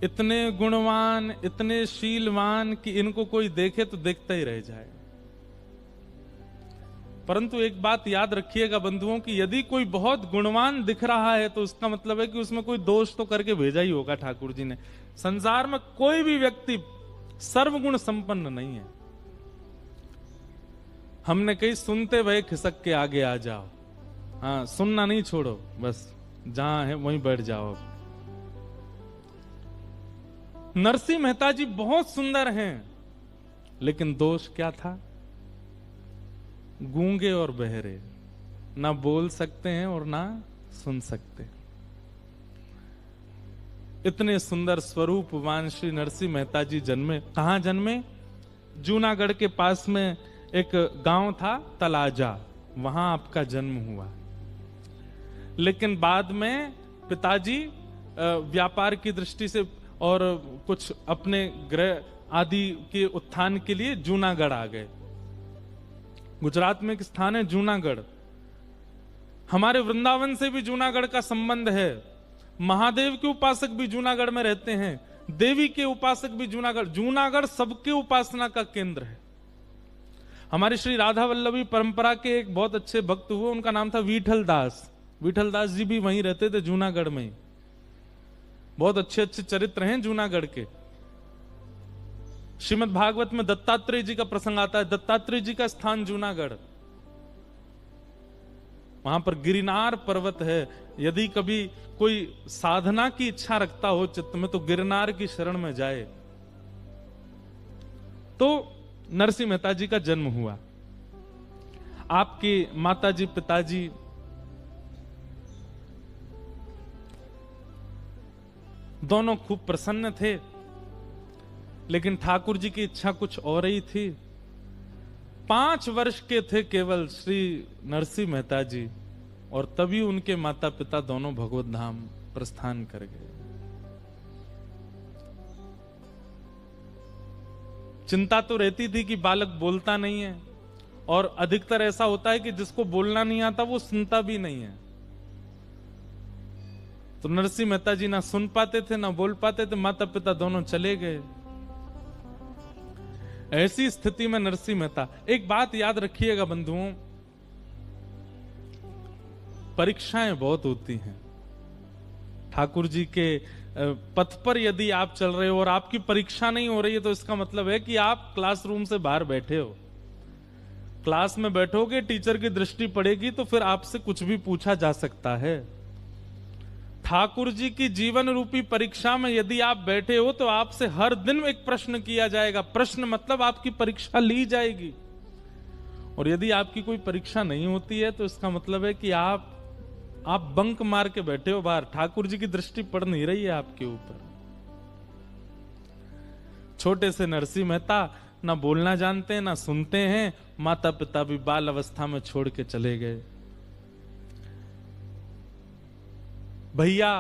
[SPEAKER 1] इतने गुणवान, इतने शीलवान कि इनको कोई देखे तो देखता ही रह जाए। परंतु एक बात याद रखिएगा बंधुओं कि यदि कोई बहुत गुणवान दिख रहा है तो उसका मतलब है कि उसमें कोई दोष तो करके भेजा ही होगा ठाकुर जी ने। संसार में कोई भी व्यक्ति सर्वगुण संपन्न नहीं है। हमने कहीं सुनते भय खिसक के आगे आ जाओ, हाँ सुनना नहीं छोड़ो, बस जहां है वहीं बैठ जाओ। नरसी मेहता जी बहुत सुंदर हैं, लेकिन दोष क्या था? गूंगे और बहरे, ना बोल सकते हैं और ना सुन सकते। इतने सुंदर स्वरूपवान श्री नरसी मेहता जी जन्मे। कहां जन्मे? जूनागढ़ के पास में एक गांव था तलाजा, वहां आपका जन्म हुआ। लेकिन बाद में पिताजी व्यापार की दृष्टि से और कुछ अपने गृह आदि के उत्थान के लिए जूनागढ़ आ गए। गुजरात में एक स्थान है जूनागढ़। हमारे वृंदावन से भी जूनागढ़ का संबंध है। महादेव के उपासक भी जूनागढ़ में रहते हैं, देवी के उपासक भी जूनागढ़। जूनागढ़ सबके उपासना का केंद्र है। हमारी श्री राधा वल्लभी परंपरा के एक बहुत अच्छे भक्त हुए, उनका नाम था विठल दास। विठल दास जी भी वहीं रहते थे, जूनागढ़ में ही। बहुत अच्छे अच्छे चरित्र हैं जूनागढ़ के। श्रीमद् भागवत में दत्तात्रेय जी का प्रसंग आता है। दत्तात्रेय जी का स्थान जूनागढ़, वहां पर गिरनार पर्वत है। यदि कभी कोई साधना की इच्छा रखता हो चित्त में तो गिरनार की शरण में जाए। तो नरसी मेहता जी का जन्म हुआ। आपके माताजी पिताजी दोनों खूब प्रसन्न थे, लेकिन ठाकुर जी की इच्छा कुछ और ही थी। 5 वर्ष के थे केवल श्री नरसी मेहता जी, और तभी उनके माता पिता दोनों भगवत धाम प्रस्थान कर गए। चिंता तो रहती थी कि बालक बोलता नहीं है, और अधिकतर ऐसा होता है कि जिसको बोलना नहीं आता वो सुनता भी नहीं है। तो नरसी मेहता जी ना सुन पाते थे ना बोल पाते थे, माता पिता दोनों चले गए। ऐसी स्थिति में नरसी मेहता, एक बात याद रखिएगा बंधुओं, परीक्षाएं बहुत होती हैं। ठाकुर जी के पथ पर यदि आप चल रहे हो और आपकी परीक्षा नहीं हो रही है, तो इसका मतलब है कि आप क्लासरूम से बाहर बैठे हो। क्लास में बैठोगे, टीचर की दृष्टि पड़ेगी, तो फिर आपसे कुछ भी पूछा जा सकता है। ठाकुर जी की जीवन रूपी परीक्षा में यदि आप बैठे हो, तो आपसे हर दिन एक प्रश्न किया जाएगा। प्रश्न मतलब आपकी परीक्षा ली जाएगी। और यदि आपकी कोई परीक्षा नहीं होती है, तो इसका मतलब है कि आप बंक मार के बैठे हो बाहर। ठाकुर जी की दृष्टि पड़ नहीं रही है आपके ऊपर। छोटे से नरसिंह मेहता ना बोलना जानते हैं, ना सुनते हैं। माता पिता भी बाल अवस्था में छोड़ के चले गए। भैया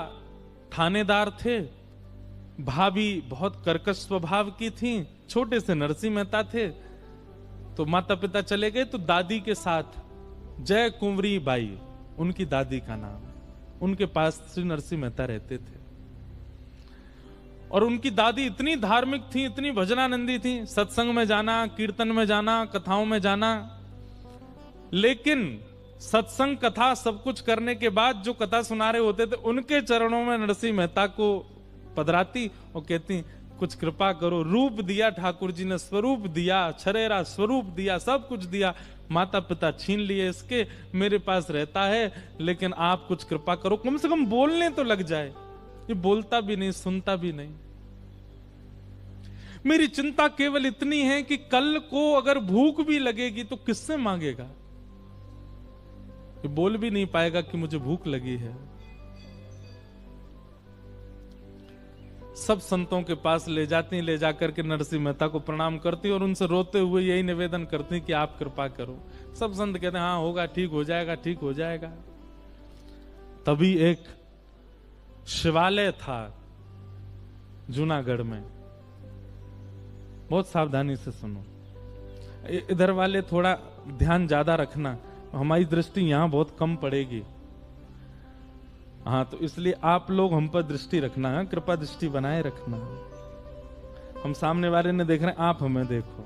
[SPEAKER 1] थानेदार थे, भाभी बहुत कर्कश स्वभाव की थी, छोटे से नरसिंह मेहता थे। तो माता पिता चले गए, तो दादी के साथ जय कुंवरी बाई, उनकी दादी का नाम, उनके पास श्री नरसिंह मेहता रहते थे। और उनकी दादी इतनी धार्मिक थी, इतनी भजनानंदी थी, सत्संग में जाना, कीर्तन में जाना, कथाओं में जाना। लेकिन सत्संग कथा सब कुछ करने के बाद जो कथा सुना रहे होते थे, उनके चरणों में नरसिंह मेहता को पधराती और कहती, कुछ कृपा करो। रूप दिया ठाकुर जी ने, स्वरूप दिया, छरेरा स्वरूप दिया, सब कुछ दिया। माता पिता छीन लिए इसके, मेरे पास रहता है, लेकिन आप कुछ कृपा करो, कम से कम बोलने तो लग जाए। ये बोलता भी नहीं, सुनता भी नहीं। मेरी चिंता केवल इतनी है कि कल को अगर भूख भी लगेगी तो किससे मांगेगा? ये बोल भी नहीं पाएगा कि मुझे भूख लगी है। सब संतों के पास ले जाती, ले जाकर के नरसिंह मेहता को प्रणाम करती और उनसे रोते हुए यही निवेदन करती कि आप कृपा करो। सब संत कहते हैं हाँ होगा, ठीक हो जाएगा, ठीक हो जाएगा। तभी एक शिवालय था जूनागढ़ में, बहुत सावधानी से सुनो, इधर वाले थोड़ा ध्यान ज्यादा रखना, हमारी दृष्टि यहां बहुत कम पड़ेगी। हाँ, तो इसलिए आप लोग हम पर दृष्टि रखना है, कृपा दृष्टि बनाए रखना। हम सामने वाले ने देख रहे हैं, आप हमें देखो।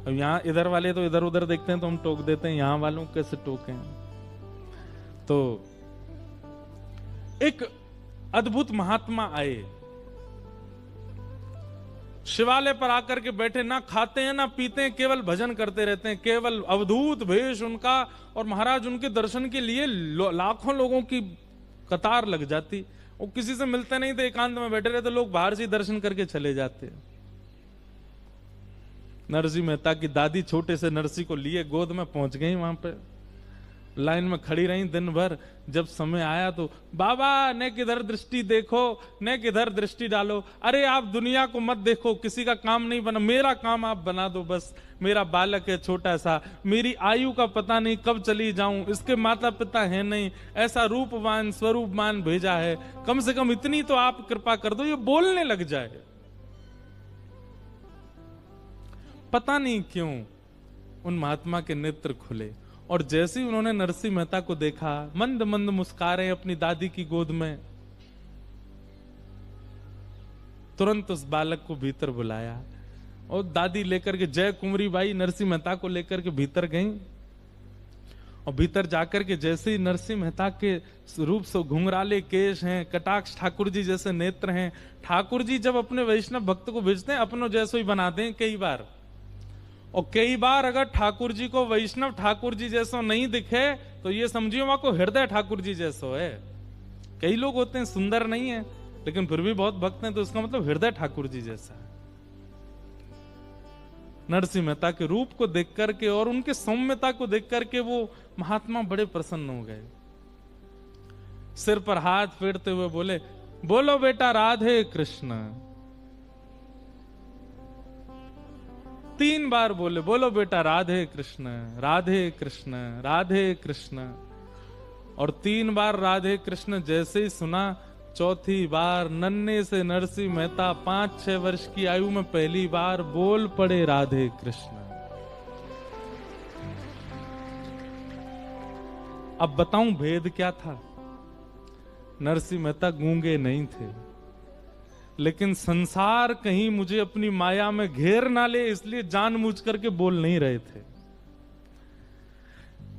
[SPEAKER 1] अब यहाँ इधर वाले तो इधर उधर देखते हैं तो हम टोक देते हैं, यहाँ वालों कैसे टोकें? तो एक अद्भुत महात्मा आए, शिवालय पर आकर के बैठे, ना खाते हैं ना पीते हैं, केवल भजन करते रहते हैं। केवल अवधूत भेष उनका, और महाराज उनके दर्शन के लिए लाखों लोगों की कतार लग जाती। वो किसी से मिलते नहीं थे, एकांत में बैठे रहते, लोग बाहर से दर्शन करके चले जाते। नरसिंह मेहता की दादी छोटे से नरसिंह को लिए गोद में पहुंच गई, वहां पे लाइन में खड़ी रही दिन भर। जब समय आया तो बाबा ने किधर दृष्टि देखो, ने किधर दृष्टि डालो। अरे आप दुनिया को मत देखो, किसी का काम नहीं बना, मेरा काम आप बना दो बस। मेरा बालक है छोटा सा, मेरी आयु का पता नहीं कब चली जाऊं, इसके माता पिता है नहीं, ऐसा रूपवान स्वरूपवान भेजा है, कम से कम इतनी तो आप कृपा कर दो, ये बोलने लग जाए। पता नहीं क्यों उन महात्मा के नेत्र खुले, और जैसे ही उन्होंने नरसिंह मेहता को देखा, मंद मंद मुस्कुरा रहे अपनी दादी की गोद में, तुरंत उस बालक को भीतर बुलाया और दादी लेकर के जय कुंवरी बाई नरसिंह मेहता को लेकर के भीतर गई। और भीतर जाकर के जैसे ही नरसिंह मेहता के रूप से घुंघराले केश हैं, कटाक्ष ठाकुर जी जैसे नेत्र हैं। ठाकुर जी जब अपने वैष्णव भक्त को भेजते हैं, अपनों जैसे ही बनाते हैं कई बार, और कई बार अगर ठाकुर जी को वैष्णव ठाकुर जी जैसा नहीं दिखे तो ये समझिए वहां को हृदय ठाकुर जी जैसा है। कई लोग होते हैं सुंदर नहीं है लेकिन फिर भी बहुत भक्त हैं, तो इसका मतलब हृदय ठाकुर जी जैसा है। नरसिंह मेहता के रूप को देख करके और उनके सौम्यता को देख करके वो महात्मा बड़े प्रसन्न हो गए। सिर पर हाथ फेरते हुए बोले, बोलो बेटा राधे कृष्ण। 3 बार बोले, बोलो बेटा राधे कृष्ण, राधे कृष्ण, राधे कृष्ण। और 3 बार राधे कृष्ण जैसे ही सुना, चौथी बार नन्हे से नरसिंह मेहता 5-6 वर्ष की आयु में पहली बार बोल पड़े राधे कृष्ण। अब बताऊं भेद क्या था? नरसिंह मेहता गूंगे नहीं थे, लेकिन संसार कहीं मुझे अपनी माया में घेर ना ले, इसलिए जानबूझ करके बोल नहीं रहे थे।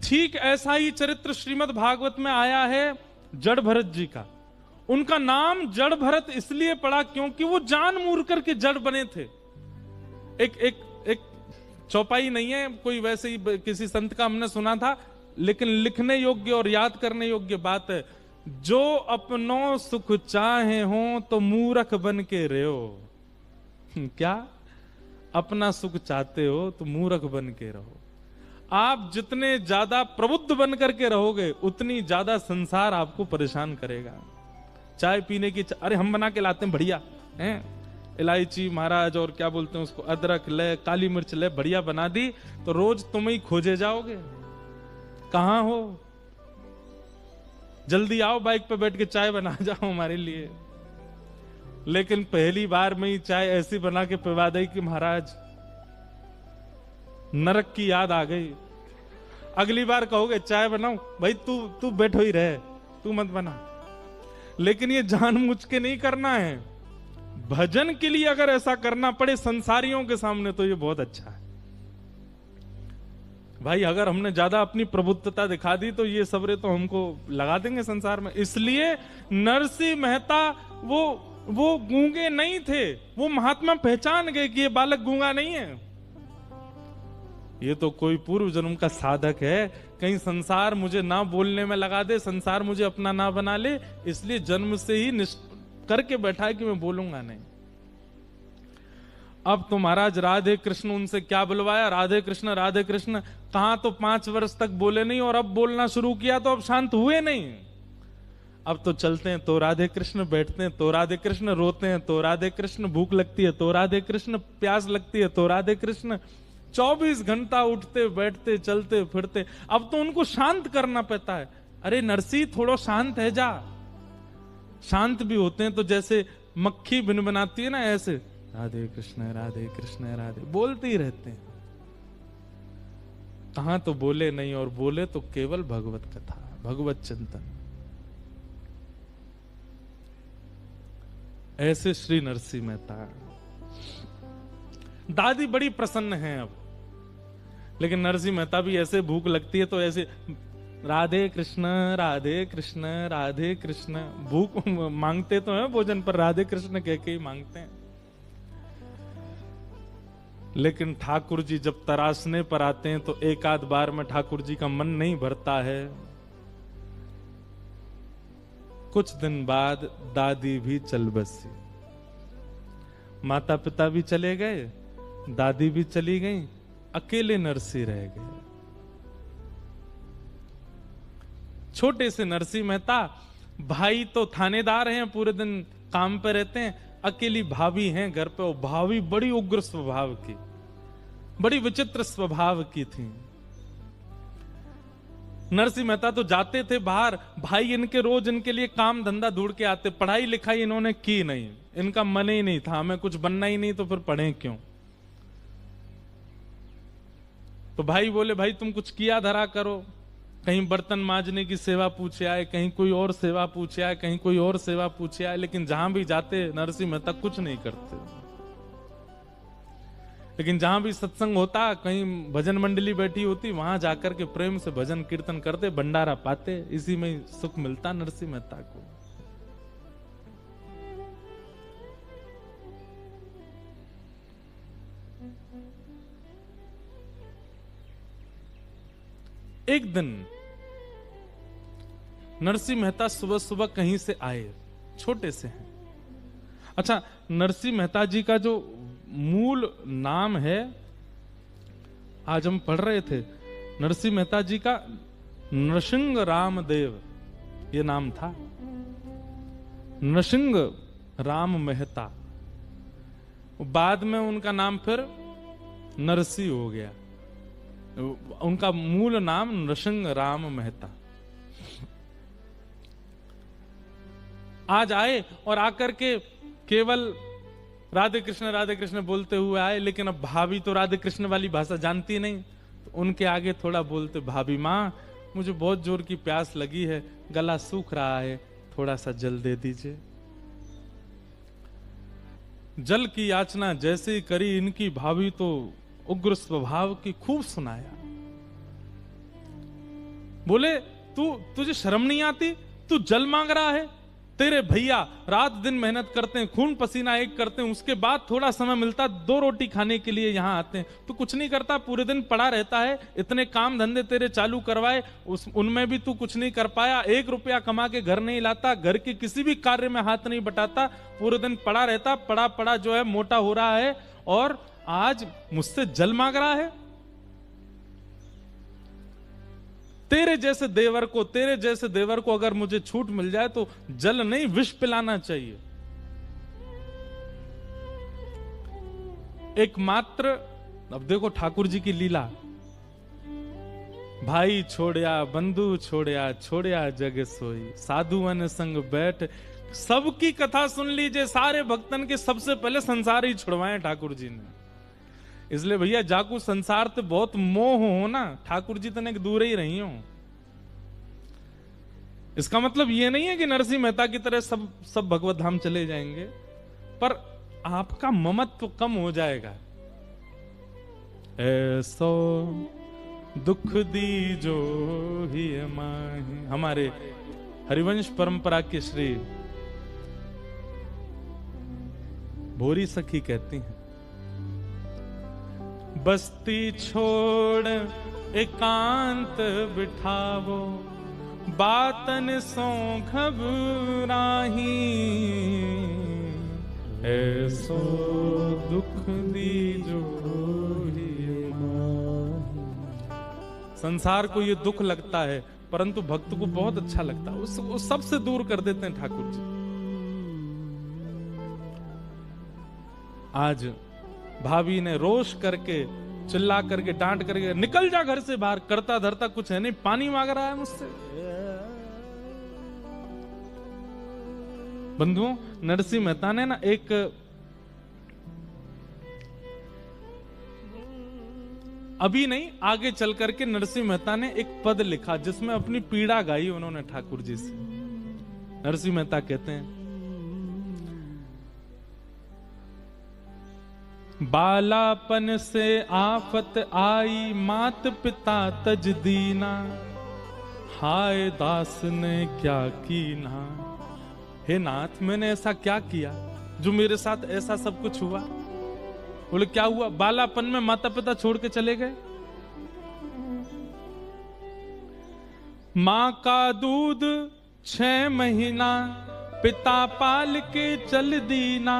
[SPEAKER 1] ठीक ऐसा ही चरित्र श्रीमद् भागवत में आया है जड़ भरत जी का। उनका नाम जड़ भरत इसलिए पड़ा क्योंकि वो जान मूर करके जड़ बने थे। एक चौपाई नहीं है, कोई वैसे ही किसी संत का हमने सुना था, लेकिन लिखने योग्य और याद करने योग्य बात है। जो अपनों सुख चाहे हो तो मूर्ख बन के रहो। क्या? अपना सुख चाहते हो तो मूर्ख बन के रहो। आप जितने ज्यादा प्रबुद्ध बन करके रहोगे उतनी ज्यादा संसार आपको परेशान करेगा। चाय पीने की अरे हम बना के लाते हैं बढ़िया हैं, इलायची महाराज और क्या बोलते हैं उसको, अदरक ले, काली मिर्च ले, बढ़िया बना दी तो रोज तुम ही खोजे जाओगे। कहां हो? जल्दी आओ, बाइक पे बैठ के चाय बना जाओ हमारे लिए। लेकिन पहली बार में ही चाय ऐसी बना के पिला दी कि महाराज नरक की याद आ गई। अगली बार कहोगे चाय बनाओ, भाई तू बैठो ही रहे, तू मत बना। लेकिन ये जानबूझ के नहीं करना है। भजन के लिए अगर ऐसा करना पड़े संसारियों के सामने तो ये बहुत अच्छा है। भाई अगर हमने ज्यादा अपनी प्रबुद्धता दिखा दी तो ये सबरे तो हमको लगा देंगे संसार में। इसलिए नरसिंह मेहता वो गूंगे नहीं थे। वो महात्मा पहचान गए कि ये बालक गूंगा नहीं है, ये तो कोई पूर्व जन्म का साधक है। कहीं संसार मुझे ना बोलने में लगा दे, संसार मुझे अपना ना बना ले, इसलिए जन्म से ही करके बैठा है कि मैं बोलूंगा नहीं। अब तो महाराज राधे कृष्ण उनसे क्या बुलवाया, राधे कृष्ण राधे कृष्ण। कहां तो 5 वर्ष तक बोले नहीं और अब बोलना शुरू किया तो अब शांत हुए नहीं। अब तो चलते हैं तो राधे कृष्ण, बैठते हैं तो राधे कृष्ण, रोते हैं तो राधे कृष्ण, भूख लगती है तो राधे कृष्ण, प्यास लगती है तो राधे कृष्ण। 24 घंटा उठते बैठते चलते फिरते। अब तो उनको शांत करना पड़ता है। अरे नरसिंह थोड़ा शांत है जा। शांत भी होते हैं तो जैसे मक्खी भिन बनाती है ना, ऐसे राधे कृष्ण राधे बोलते ही रहते हैं। कहां तो बोले नहीं, और बोले तो केवल भगवत कथा, भगवत चिंतन। ऐसे श्री नरसिंह मेहता। दादी बड़ी प्रसन्न है अब, लेकिन नरसिंह मेहता भी ऐसे भूख लगती है तो ऐसे राधे कृष्ण राधे कृष्ण राधे कृष्ण। भूख मांगते तो हैं भोजन, पर राधे कृष्ण कह के ही मांगते हैं। लेकिन ठाकुर जी जब तराशने पर आते हैं तो एक आध बार में ठाकुर जी का मन नहीं भरता है। कुछ दिन बाद दादी भी चल बसी, माता पिता भी चले गए, दादी भी चली गई, अकेले नरसिंह रह गए। छोटे से नरसिंह मेहता, भाई तो थानेदार हैं, पूरे दिन काम पे रहते हैं, अकेली भाभी हैं घर पे। और भाभी बड़ी उग्र स्वभाव की, बड़ी विचित्र स्वभाव की थी। नरसिंह मेहता तो जाते थे बाहर, भाई इनके रोज इनके लिए काम धंधा ढूंढ के आते। पढ़ाई लिखाई इन्होंने की नहीं, इनका मन ही नहीं था, हमें कुछ बनना ही नहीं तो फिर पढ़े क्यों। तो भाई बोले भाई तुम कुछ किया धरा करो। कहीं बर्तन मांजने की सेवा पूछे आए, कहीं कोई और सेवा पूछे आए, कहीं कोई और सेवा पूछे आए, लेकिन जहां भी जाते नरसिंह मेहता कुछ नहीं करते। लेकिन जहां भी सत्संग होता, कहीं भजन मंडली बैठी होती, वहां जाकर के प्रेम से भजन कीर्तन करते, भंडारा पाते। इसी में सुख मिलता नरसिंह मेहता को। एक दिन नरसिंह मेहता सुबह सुबह कहीं से आए, छोटे से हैं। अच्छा, नरसिंह मेहता जी का जो मूल नाम है, आज हम पढ़ रहे थे, नरसिंह मेहता जी का नृसिंह रामदेव ये नाम था। नृसिंह राम मेहता, बाद में उनका नाम फिर नरसिंह हो गया। उनका मूल नाम नृसिंह राम मेहता। आज आए और आकर के केवल राधे कृष्ण बोलते हुए आए, लेकिन अब भाभी तो राधे कृष्ण वाली भाषा जानती नहीं, तो उनके आगे थोड़ा बोलते, भाभी माँ मुझे बहुत जोर की प्यास लगी है, गला सूख रहा है, थोड़ा सा जल दे दीजिए। जल की याचना जैसे ही करी इनकी भाभी तो उग्र स्वभाव की, खूब सुनाया। बोले तुझे शर्म नहीं आती? तू जल मांग रहा है? तेरे भैया रात दिन मेहनत करते हैं, खून पसीना एक करते हैं, उसके बाद थोड़ा समय मिलता 2 रोटी खाने के लिए यहाँ आते हैं। तू कुछ नहीं करता, पूरे दिन पड़ा रहता है। इतने काम धंधे तेरे चालू करवाए, उनमें भी तू कुछ नहीं कर पाया। 1 रुपया कमा के घर नहीं लाता, घर के किसी भी कार्य में हाथ नहीं बटाता, पूरे दिन पड़ा रहता, पड़ा पड़ा जो है मोटा हो रहा है, और आज मुझसे जल मांग रहा है। तेरे जैसे देवर को अगर मुझे छूट मिल जाए तो जल नहीं विष पिलाना चाहिए। एकमात्र, अब देखो ठाकुर जी की लीला, भाई छोड़या बंधु छोड़या, छोड़या जग सोई, साधुअन संग बैठ। सबकी कथा सुन लीजिए, सारे भक्तन के सबसे पहले संसार ही छुड़वाए ठाकुर जी ने। इसलिए भैया जाकू संसार ते बहुत मोह हो ना, ठाकुर जी तने दूर ही रही हो। इसका मतलब ये नहीं है कि नरसिंह मेहता की तरह सब भगवत धाम चले जाएंगे, पर आपका ममत्व कम हो जाएगा। ऐसो दुख दी जो ही माही, हमारे हरिवंश परंपरा के श्री भोरी सखी कहती हैं, बस्ती छोड़ एकांत बिठावो, बातन सो घबराही, ऐसो दुख दीजो ही माही। संसार को ये दुख लगता है, परंतु भक्त को बहुत अच्छा लगता है, उसको सबसे दूर कर देते हैं ठाकुर जी। आज भाभी ने रोष करके, चिल्ला करके, डांट करके, निकल जा घर से बाहर, करता धरता कुछ है नहीं, पानी मांग रहा है मुझसे। बंधुओं, नरसिंह मेहता ने ना एक अभी नहीं, आगे चल करके नरसिंह मेहता ने एक पद लिखा जिसमें अपनी पीड़ा गाई उन्होंने ठाकुर जी से। नरसिंह मेहता कहते हैं, बालापन से आफत आई, मात पिता तज दीना, हाय दास ने क्या कीना। हे नाथ, मैंने ऐसा क्या किया जो मेरे साथ ऐसा सब कुछ हुआ? बोले क्या हुआ? बालापन में माता पिता छोड़ के चले गए, माँ का दूध 6 महीना, पिता पाल के चल दीना,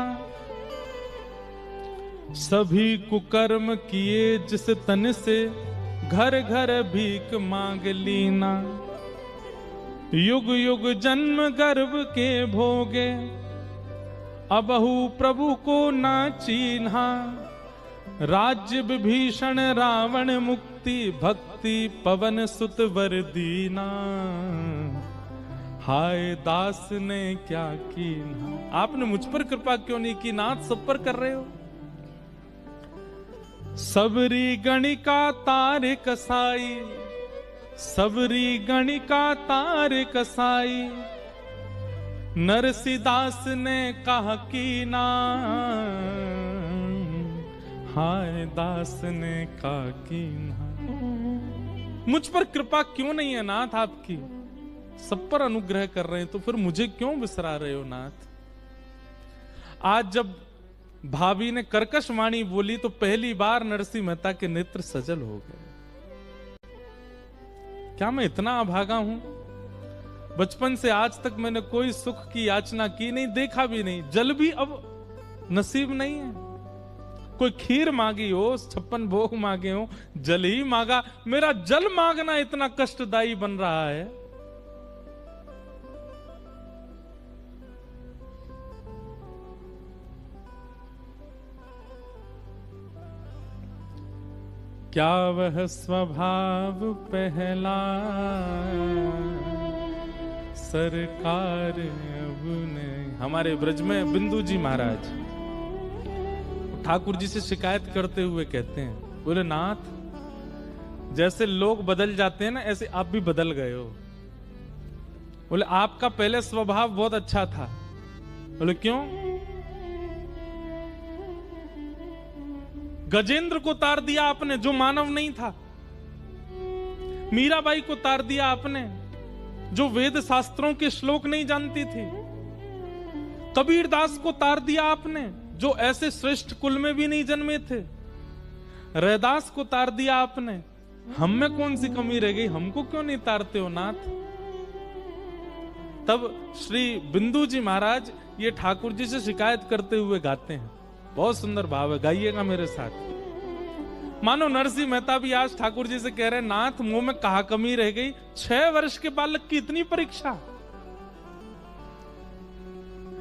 [SPEAKER 1] सभी कुकर्म किए जिस तन से, घर घर भीख मांग लीना, युग युग जन्म गर्भ के भोगे, अबहु प्रभु को ना चीन्हा, राज्य विभीषण रावण मुक्ति, भक्ति पवन सुत वर दीना, हाय दास ने क्या कीन्हा। आपने मुझ पर कृपा क्यों नहीं की नाथ? सब पर कर रहे हो। सबरी गणिका तार कसाई, सबरी गणिका तार कसाई, नरसिदास ने कहा की ना, हाय दास ने कहा की ना। मुझ पर कृपा क्यों नहीं है नाथ आपकी? सब पर अनुग्रह कर रहे हैं, तो फिर मुझे क्यों विसरा रहे हो नाथ? आज जब भाभी ने कर्कश वाणी बोली तो पहली बार नरसिंह मेहता के नेत्र सजल हो गए। क्या मैं इतना अभागा हूं? बचपन से आज तक मैंने कोई सुख की याचना की नहीं, देखा भी नहीं, जल भी अब नसीब नहीं है। कोई खीर मांगी हो, 56 भोग मांगे हो, जल ही मांगा। मेरा जल मांगना इतना कष्टदायी बन रहा है। क्या वह स्वभाव पहला, सरकार अब नहीं। हमारे ब्रज में बिंदु जी महाराज ठाकुर जी से शिकायत करते हुए कहते हैं, बोले नाथ, जैसे लोग बदल जाते हैं ना, ऐसे आप भी बदल गए हो। बोले आपका पहले स्वभाव बहुत अच्छा था। बोले क्यों? गजेंद्र को तार दिया आपने, जो मानव नहीं था। मीराबाई को तार दिया आपने, जो वेद शास्त्रों के श्लोक नहीं जानती थी। कबीरदास को तार दिया आपने, जो ऐसे श्रेष्ठ कुल में भी नहीं जन्मे थे। रैदास को तार दिया आपने। हम में कौन सी कमी रह गई, हमको क्यों नहीं तारते हो नाथ? तब श्री बिंदु जी महाराज ये ठाकुर जी से शिकायत करते हुए गाते हैं। बहुत सुंदर भाव है, गाइएगा मेरे साथ। मानो नरसिंह मेहता भी आज ठाकुर जी से कह रहे हैं, नाथ मुंह में कहा कमी रह गई, 6 वर्ष के बालक की इतनी परीक्षा।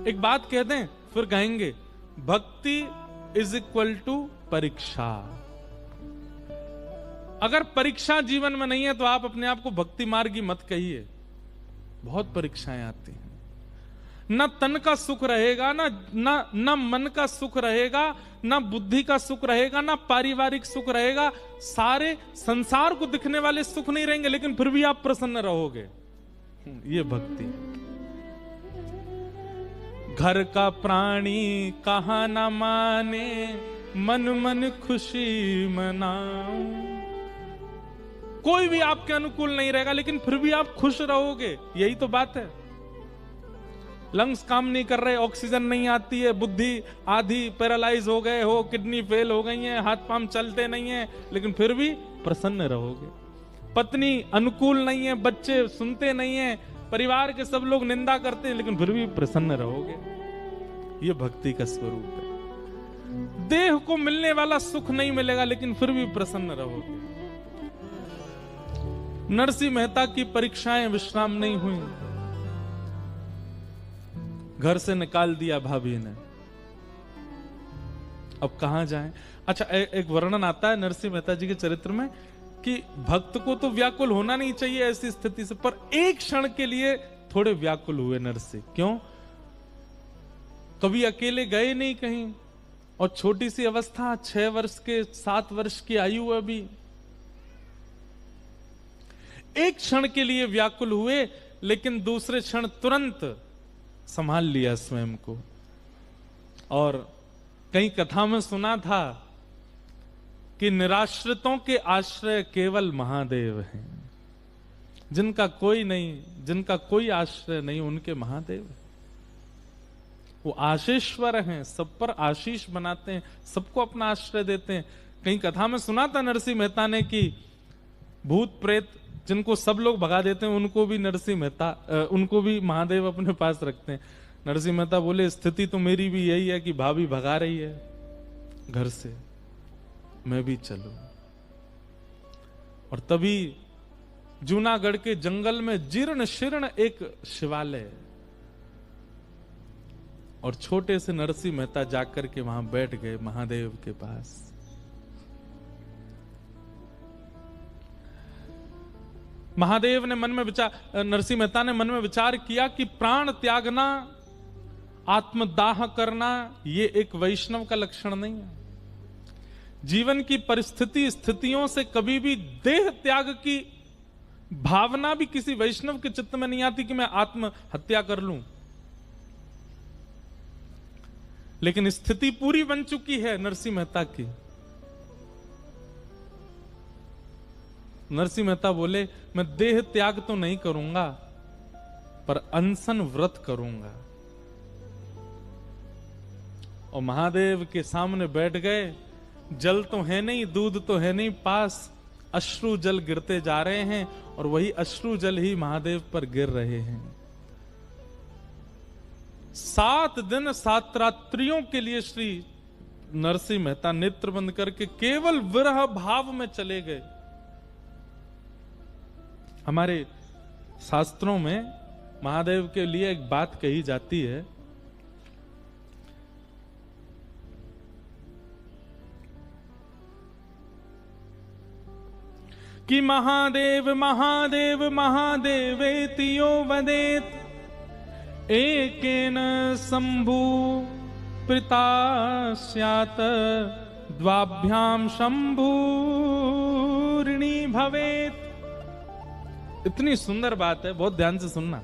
[SPEAKER 1] एक बात कह दें फिर गाएंगे, भक्ति इज इक्वल टू परीक्षा। अगर परीक्षा जीवन में नहीं है तो आप अपने आप को भक्ति मार्गी मत कहिए। बहुत परीक्षाएं आती हैं, ना तन का सुख रहेगा, ना मन का सुख रहेगा, ना बुद्धि का सुख रहेगा, ना पारिवारिक सुख रहेगा। सारे संसार को दिखने वाले सुख नहीं रहेंगे, लेकिन फिर भी आप प्रसन्न रहोगे। ये भक्ति। घर का प्राणी कहा ना माने, मन मन खुशी मनाऊं। कोई भी आपके अनुकूल नहीं रहेगा, लेकिन फिर भी आप खुश रहोगे। यही तो बात है। लंग्स काम नहीं कर रहे, ऑक्सीजन नहीं आती है, बुद्धि आधी पैरालाइज हो गए हो, किडनी फेल हो गई है, हाथ पांव चलते नहीं है, लेकिन फिर भी प्रसन्न रहोगे। पत्नी अनुकूल नहीं है, बच्चे सुनते नहीं है, परिवार के सब लोग निंदा करते हैं, लेकिन फिर भी प्रसन्न रहोगे। ये भक्ति का स्वरूप है। देह को मिलने वाला सुख नहीं मिलेगा, लेकिन फिर भी प्रसन्न रहोगे। नरसिंह मेहता की परीक्षाएं विश्राम नहीं हुई। घर से निकाल दिया भाभी ने, अब कहां जाएं? अच्छा, एक वर्णन आता है नरसिंह मेहता जी के चरित्र में कि भक्त को तो व्याकुल होना नहीं चाहिए ऐसी स्थिति से, पर एक क्षण के लिए थोड़े व्याकुल हुए नरसिंह। क्यों? कभी अकेले गए नहीं कहीं, और छोटी सी अवस्था, 6 वर्ष के 7 वर्ष की आयु अभी। एक क्षण के लिए व्याकुल हुए, लेकिन दूसरे क्षण तुरंत संभाल लिया स्वयं को। और कई कथा में सुना था कि निराश्रितों के आश्रय केवल महादेव हैं। जिनका कोई नहीं, जिनका कोई आश्रय नहीं, उनके महादेव। वो आशीश्वर हैं, सब पर आशीष बनाते हैं, सबको अपना आश्रय देते हैं। कई कथा में सुना था नरसिंह मेहता ने कि भूत प्रेत जिनको सब लोग भगा देते हैं, उनको भी नरसिंह मेहता, उनको भी महादेव अपने पास रखते हैं। नरसिंह मेहता बोले, स्थिति तो मेरी भी यही है कि भाभी भगा रही है घर से, मैं भी चलूं। और तभी जूनागढ़ के जंगल में जीर्ण शीर्ण एक शिवालय, और छोटे से नरसिंह मेहता जाकर के वहां बैठ गए महादेव के पास। महादेव ने मन में विचार, नरसिंह मेहता ने मन में विचार किया कि प्राण त्यागना, आत्मदाह करना, ये एक वैष्णव का लक्षण नहीं है। जीवन की परिस्थिति स्थितियों से कभी भी देह त्याग की भावना भी किसी वैष्णव के चित्त में नहीं आती कि मैं आत्महत्या कर लूं। लेकिन स्थिति पूरी बन चुकी है नरसिंह मेहता की। नरसिंह मेहता बोले, मैं देह त्याग तो नहीं करूंगा, पर अनशन व्रत करूंगा। और महादेव के सामने बैठ गए। जल तो है नहीं, दूध तो है नहीं पास, अश्रु जल गिरते जा रहे हैं, और वही अश्रु जल ही महादेव पर गिर रहे हैं। 7 दिन 7 रात्रियों के लिए श्री नरसिंह मेहता नेत्र बंद करके केवल विरह भाव में चले गए। हमारे शास्त्रों में महादेव के लिए एक बात कही जाती है कि महादेव महादेव महादेवेति यो वदेत, एकेन शंभु प्रीता स्यात्, द्वाभ्याम शंभूर्णी भवेत। इतनी सुंदर बात है, बहुत ध्यान से सुनना।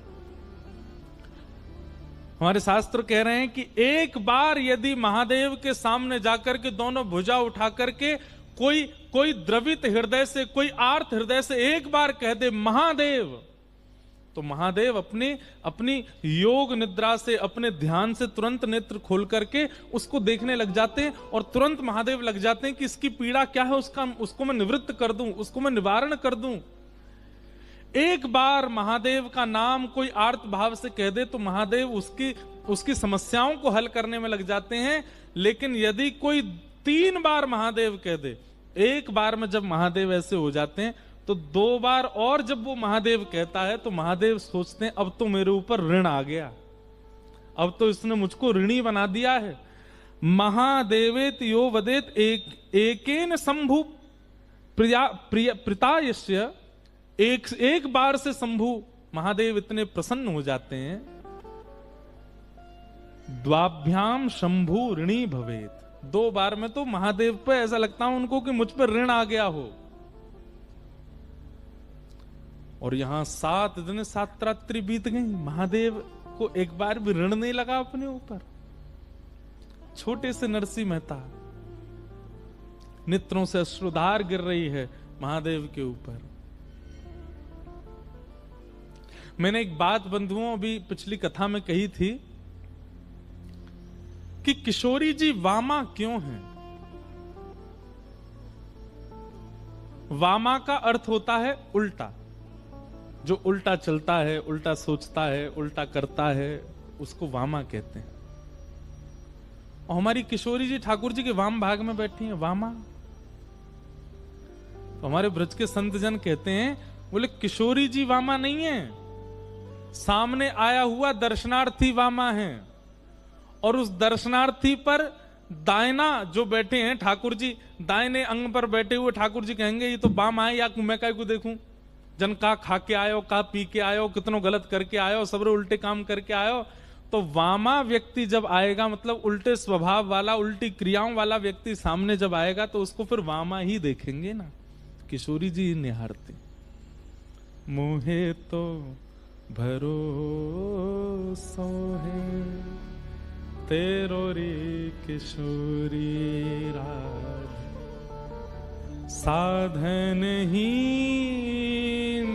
[SPEAKER 1] हमारे शास्त्र कह रहे हैं कि एक बार यदि महादेव के सामने जाकर के दोनों भुजा उठा करके कोई द्रवित हृदय से, कोई आर्त हृदय से एक बार कह दे महादेव, तो महादेव अपनी योग निद्रा से, अपने ध्यान से तुरंत नेत्र खोल करके उसको देखने लग जाते हैं और तुरंत महादेव लग जाते हैं कि इसकी पीड़ा क्या है, उसको मैं निवृत्त कर दूं, उसको मैं निवारण कर दूं। एक बार महादेव का नाम कोई आर्त भाव से कह दे तो महादेव उसकी समस्याओं को हल करने में लग जाते हैं। लेकिन यदि कोई 3 बार महादेव कह दे, एक बार में जब महादेव ऐसे हो जाते हैं तो 2 बार और जब वो महादेव कहता है तो महादेव सोचते हैं अब तो मेरे ऊपर ऋण आ गया, अब तो इसने मुझको ऋणी बना दिया है। महादेवेत यो वदेत एकेन शंभु प्रितायस्य, एक बार से शंभु महादेव इतने प्रसन्न हो जाते हैं। द्वाभ्याम शंभु ऋणी भवेत, 2 बार में तो महादेव पे ऐसा लगता है उनको कि मुझ पर ऋण आ गया हो। और यहां 7 दिन 7 रात्रि बीत गई, महादेव को एक बार भी ऋण नहीं लगा अपने ऊपर। छोटे से नरसिंह मेहता, नेत्रों से अश्रुधार गिर रही है महादेव के ऊपर। मैंने एक बात बंधुओं अभी पिछली कथा में कही थी कि किशोरी जी वामा क्यों हैं। वामा का अर्थ होता है उल्टा, जो उल्टा चलता है, उल्टा सोचता है, उल्टा करता है, उसको वामा कहते हैं। और हमारी किशोरी जी ठाकुर जी के वाम भाग में बैठी हैं, वामा। तो हमारे ब्रज के संत जन कहते हैं, बोले किशोरी जी वामा नहीं है, सामने आया हुआ दर्शनार्थी वामा है। और उस दर्शनार्थी पर दायना जो बैठे हैं ठाकुर जी, दाहिने अंग पर बैठे हुए ठाकुर जी कहेंगे ये तो वामा है, या मैं काय को देखूं, जन का खा के आयो, का पी के आयो, कितनो गलत करके आयो, सबरे उल्टे काम करके आयो। तो वामा व्यक्ति जब आएगा, मतलब उल्टे स्वभाव वाला, उल्टी क्रियाओं वाला व्यक्ति सामने जब आएगा तो उसको फिर वामा ही देखेंगे ना। किशोरी जी निहारते, मोहे तो भरोसो है तेरो रे किशोरी राज, साधन हीन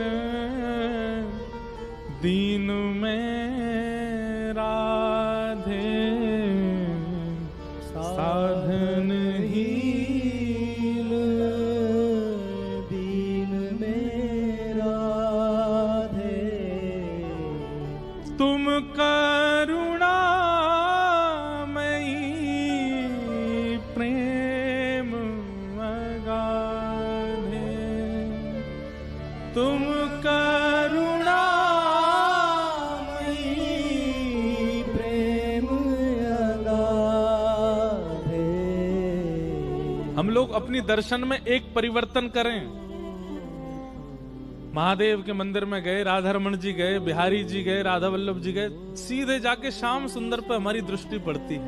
[SPEAKER 1] दीन में राधे, साधन हीन दीन में राधे, तुम करुणामयी प्रेम अगाधे, तुम करुणामयी प्रेम अगाधे। हम लोग अपनी दर्शन में एक परिवर्तन करें। महादेव के मंदिर में गए, राधा रमन जी गए, बिहारी जी गए, राधा वल्लभ जी गए, सीधे जाके श्याम सुंदर पे हमारी दृष्टि पड़ती है।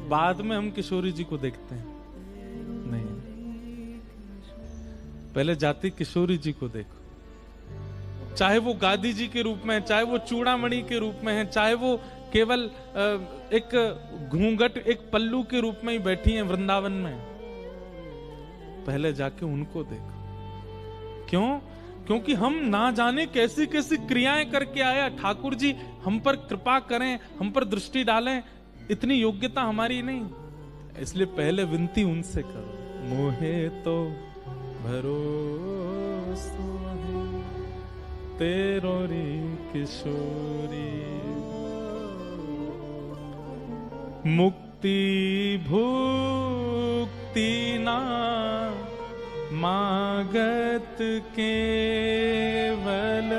[SPEAKER 1] बाद में हम किशोरी जी को देखते हैं, नहीं, पहले जाती किशोरी जी को देखो। चाहे वो गादी जी के रूप में, चाहे वो चूड़ामणि के रूप में है, चाहे वो केवल एक घूंघट, एक पल्लू के रूप में ही बैठी हैं वृंदावन में, पहले जाके उनको देखो। क्यों? क्योंकि हम ना जाने कैसी कैसी क्रियाएं करके आया। ठाकुर जी हम पर कृपा करें, हम पर दृष्टि डालें, इतनी योग्यता हमारी नहीं। इसलिए पहले विनती उनसे करो, मोहे तो भरोसा है तेरो रे किशोरी, मुक्ति भुक्ति ना मागत केवल,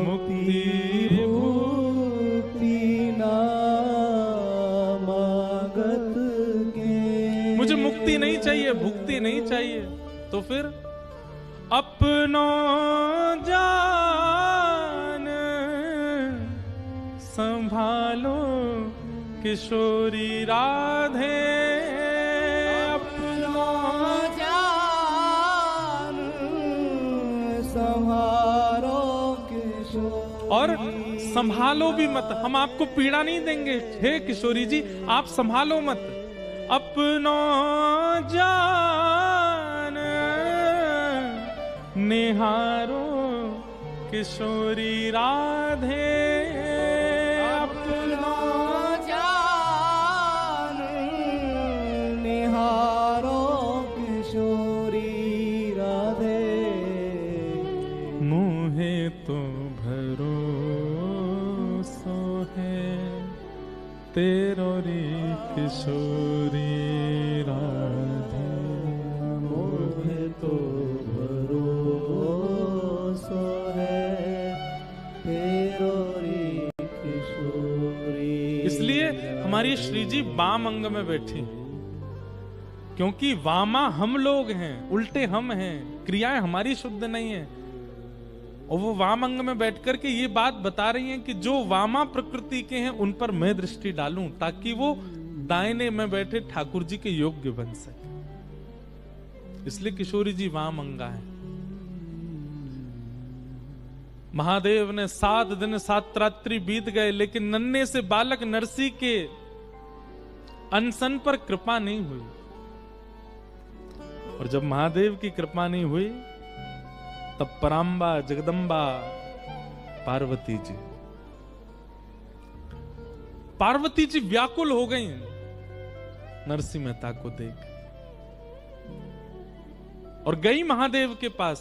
[SPEAKER 1] मुक्ति भुक्ति ना मागत के। मुझे मुक्ति नहीं चाहिए, भुक्ति नहीं चाहिए, तो फिर अपनो जान संभालो किशोरी राधे, और संभालो भी मत। हम आपको पीड़ा नहीं देंगे, हे किशोरी जी आप संभालो मत, अपनो जान निहारो किशोरी राधे,
[SPEAKER 2] अपनो जान निहारो किशोरी राधे,
[SPEAKER 1] मुहे तो भरोसो है तेरो रे किशोरी राधे,
[SPEAKER 2] मोहे तो भरोसो है तेरो रे किशोरी।
[SPEAKER 1] इसलिए हमारी श्री जी वाम अंग में बैठी, क्योंकि वामा हम लोग हैं, उल्टे हम हैं, क्रियाएं हमारी शुद्ध नहीं है। और वो वाम अंग में बैठ करके ये बात बता रही हैं कि जो वामा प्रकृति के हैं उन पर मैं दृष्टि डालूं, ताकि वो दाहिने में बैठे ठाकुर जी के योग्य बन सके। इसलिए किशोरी जी वाम अंगा है। महादेव ने 7 दिन 7 रात्रि बीत गए, लेकिन नन्हे से बालक नरसी के अनशन पर कृपा नहीं हुई। और जब महादेव की कृपा नहीं हुई, तब पराम्बा जगदम्बा पार्वती जी व्याकुल हो गई नरसिंह मेहता को देख, और गई महादेव के पास।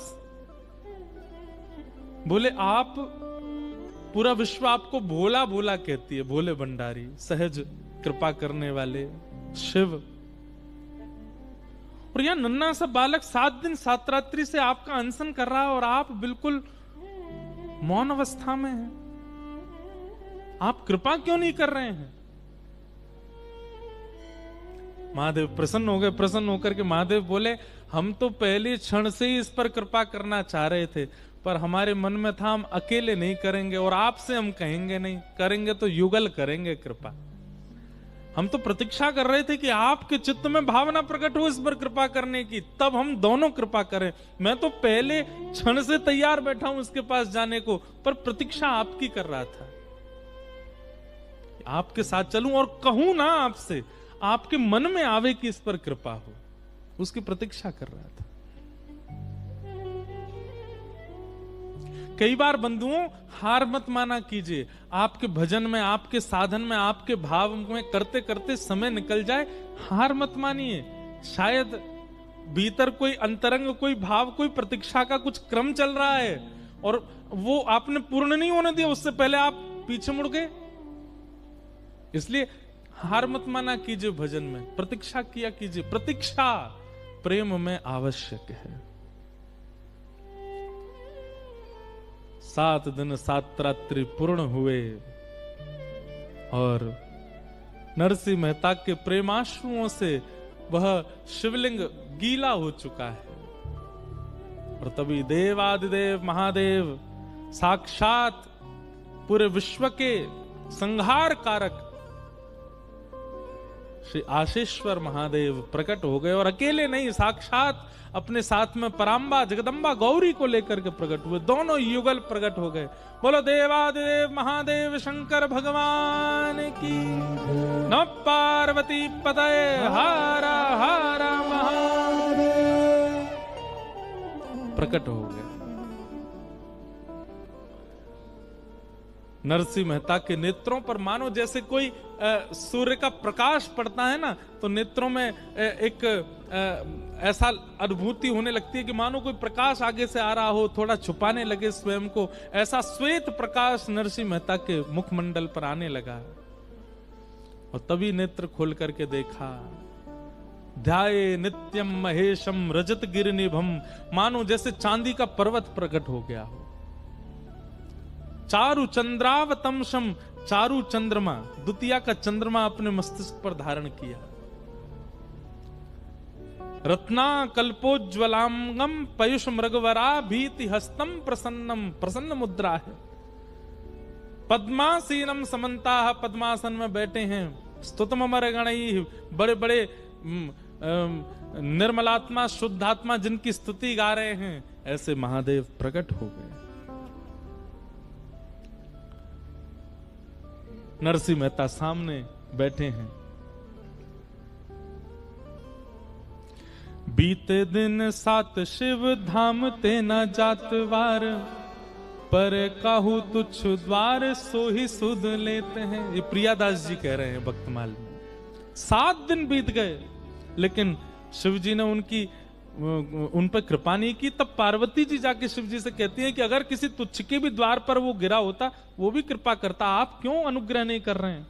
[SPEAKER 1] बोले, आप पूरा विश्व आपको भोला भोला कहती है, भोले भंडारी, सहज कृपा करने वाले शिव, और यहां नन्ना सा बालक 7 दिन 7 रात्रि से आपका अनशन कर रहा है और आप बिल्कुल मौन अवस्था में हैं। आप कृपा क्यों नहीं कर रहे हैं? महादेव प्रसन्न हो गए। प्रसन्न होकर के महादेव बोले, हम तो पहले क्षण से ही इस पर कृपा करना चाह रहे थे, पर हमारे मन में था हम अकेले नहीं करेंगे और आपसे हम कहेंगे नहीं, करेंगे तो युगल करेंगे कृपा। हम तो प्रतीक्षा कर रहे थे कि आपके चित्त में भावना प्रकट हो इस पर कृपा करने की, तब हम दोनों कृपा करें। मैं तो पहले क्षण से तैयार बैठा हूं उसके पास जाने को, पर प्रतीक्षा आपकी कर रहा था, आपके साथ चलूं और कहूं ना आपसे, आपके मन में आवे कि इस पर कृपा हो, उसकी प्रतीक्षा कर रहा था। कई बार बंधुओं, हार मत माना कीजिए। आपके भजन में, आपके साधन में, आपके भाव में करते करते समय निकल जाए, हार मत मानिए। शायद भीतर कोई अंतरंग, कोई भाव, कोई प्रतीक्षा का कुछ क्रम चल रहा है और वो आपने पूर्ण नहीं होने दिया, उससे पहले आप पीछे मुड़ गए। इसलिए हार मत माना कीजिए भजन में, प्रतीक्षा किया कीजिए। प्रतीक्षा प्रेम में आवश्यक है। 7 दिन 7 रात्रि पूर्ण हुए और नरसिंह मेहता के प्रेमाश्रुओं से वह शिवलिंग गीला हो चुका है। और तभी देवादिदेव महादेव साक्षात पूरे विश्व के संहार कारक श्री आशीश्वर महादेव प्रकट हो गए, और अकेले नहीं, साक्षात अपने साथ में पराम्बा जगदम्बा गौरी को लेकर के प्रकट हुए। दोनों युगल प्रकट हो गए। बोलो देवादिदेव महादेव शंकर भगवान की। नमः पार्वती पतये हारा हारा महादेव। प्रकट हो गए। नरसिंह मेहता के नेत्रों पर मानो जैसे कोई सूर्य का प्रकाश पड़ता है ना, तो नेत्रों में एक ऐसा अनुभूति होने लगती है कि मानो कोई प्रकाश आगे से आ रहा हो, थोड़ा छुपाने लगे स्वयं को। ऐसा श्वेत प्रकाश नरसिंह मेहता के मुखमंडल पर आने लगा। और तभी नेत्र खोल करके देखा, ध्याये नित्यम महेशम रजत गिरिनिभम, मानो जैसे चांदी का पर्वत प्रकट हो गया हो। चारु चंद्रावतमशम, चारु चंद्रमा, द्वितीया का चंद्रमा अपने मस्तिष्क पर धारण किया। रत्ना कल्पोज्वलांगम पयुष मृगवरा भीति हस्तम प्रसन्नम, प्रसन्न मुद्रा है। पद्मासीनम समन्ता, पद्मासन में बैठे हैं। स्तुतम अमर गणई, बड़े बड़े निर्मलात्मा शुद्धात्मा जिनकी स्तुति गा रहे हैं, ऐसे महादेव प्रकट हो गए। नरसिंह मेहता सामने बैठे हैं। बीते दिन सात शिव धाम ते न जात वार, पर काहू तुच्छ द्वार सो ही सुध लेते हैं। ये प्रियादास जी कह रहे हैं भक्तमाल में। 7 दिन बीत गए लेकिन शिव जी ने उन पर कृपा नहीं की। तब पार्वती जी जाके शिव जी से कहती हैं कि अगर किसी तुच्छ के भी द्वार पर वो गिरा होता वो भी कृपा करता, आप क्यों अनुग्रह नहीं कर रहे हैं?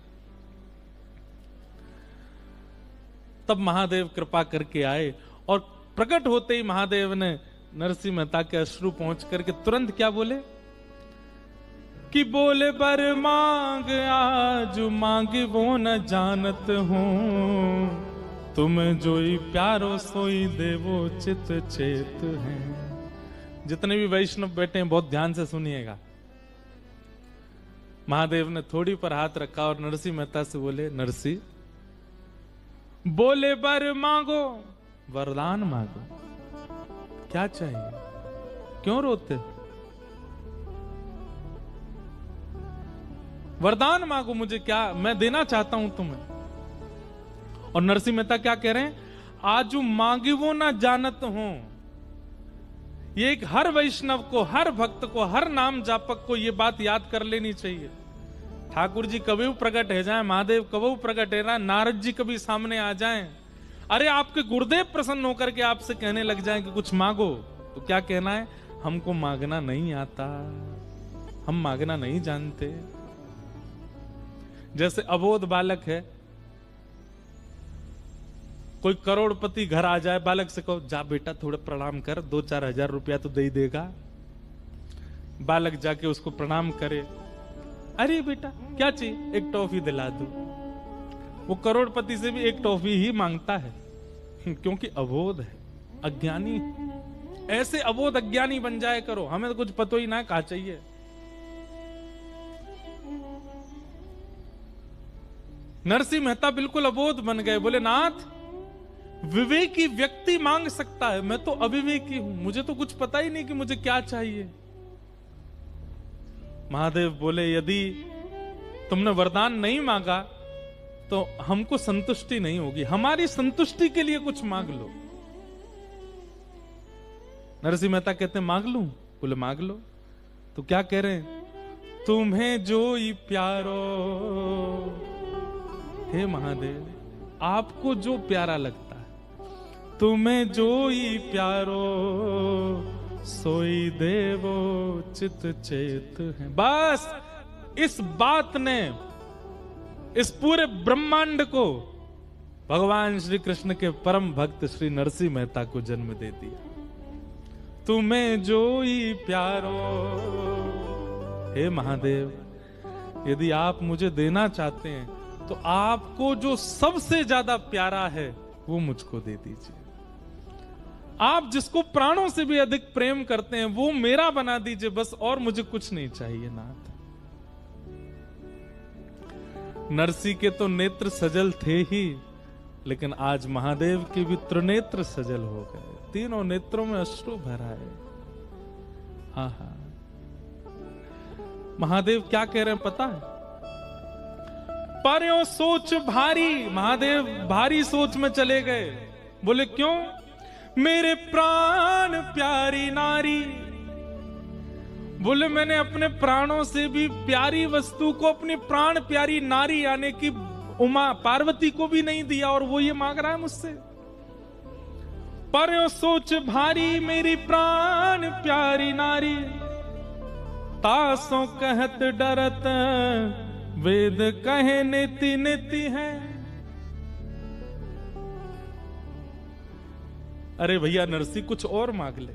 [SPEAKER 1] तब महादेव कृपा करके आए और प्रकट होते ही महादेव ने नरसिंह मेहता के अश्रु पहुंच करके तुरंत क्या बोले कि बोले बर मांग आज मांग वो न जानत हूं, तुम जोई प्यारो सोई देवो चित चेत है। जितने भी वैष्णव बैठे हैं बहुत ध्यान से सुनिएगा। महादेव ने थोड़ी पर हाथ रखा और नरसिंह मेहता से बोले, नरसिंह बोले बर मांगो, वरदान मांगो, क्या चाहिए, क्यों रोते? वरदान मांगो मुझे, क्या मैं देना चाहता हूं तुम्हें। और नरसिंह मेहता क्या कह रहे हैं, आजू मांगी वो ना जानत हूं। ये एक हर वैष्णव को, हर भक्त को, हर नाम जापक को ये बात याद कर लेनी चाहिए। ठाकुर जी कभी प्रकट है जाए, महादेव कभी प्रकट है जाए, नारद जी कभी सामने आ जाएं, अरे आपके गुरुदेव प्रसन्न होकर के आपसे कहने लग जाएं कि कुछ मांगो, तो क्या कहना है, हमको मांगना नहीं आता, हम मांगना नहीं जानते। जैसे अबोध बालक है, कोई करोड़पति घर आ जाए, बालक से कहो जा बेटा थोड़ा प्रणाम कर, 2-4 हजार रुपया तो दे ही देगा। बालक जाके उसको प्रणाम करे, अरे बेटा क्या चाहिए, एक टॉफी दिला दो। वो करोड़पति से भी एक टॉफी ही मांगता है, क्योंकि अबोध है, अज्ञानी है। ऐसे अबोध अज्ञानी बन जाए करो, हमें तो कुछ पता ही ना कहा चाहिए। नरसिंह मेहता बिल्कुल अबोध बन गए, बोले नाथ विवेकी व्यक्ति मांग सकता है, मैं तो अविवेकी हूं, मुझे तो कुछ पता ही नहीं कि मुझे क्या चाहिए। महादेव बोले यदि तुमने वरदान नहीं मांगा तो हमको संतुष्टि नहीं होगी, हमारी संतुष्टि के लिए कुछ मांग लो। नरसिंह मेहता कहते मांग लूं? बोले मांग लो। तो क्या कह रहे हैं, तुम्हें जो ही प्यारो, हे महादेव आपको जो प्यारा लगता है, तुम्हें जो ही प्यारो सोई देवो चित चेत है। बस इस बात ने इस पूरे ब्रह्मांड को भगवान श्री कृष्ण के परम भक्त श्री नरसिंह मेहता को जन्म दे दिया। तुम्हें जो ही प्यारो, हे महादेव यदि आप मुझे देना चाहते हैं तो आपको जो सबसे ज्यादा प्यारा है वो मुझको दे दीजिए। आप जिसको प्राणों से भी अधिक प्रेम करते हैं वो मेरा बना दीजिए, बस और मुझे कुछ नहीं चाहिए नाथ। नरसी के तो नेत्र सजल थे ही, लेकिन आज महादेव के भी त्रिनेत्र सजल हो गए, तीनों नेत्रों में अश्रु भरा है। हाँ हाँ, महादेव क्या कह रहे हैं पता है, पर यो सोच भारी, महादेव भारी सोच में चले गए। बोले क्यों, मेरे प्राण प्यारी नारी, बोले मैंने अपने प्राणों से भी प्यारी वस्तु को अपनी प्राण प्यारी नारी यानी कि उमा पार्वती को भी नहीं दिया, और वो ये मांग रहा है मुझसे। पर यो सोच भारी मेरी प्राण प्यारी नारी, तासों कहत डरत वेद कहे नीति नीति है। अरे भैया नरसिंह कुछ और मांग ले।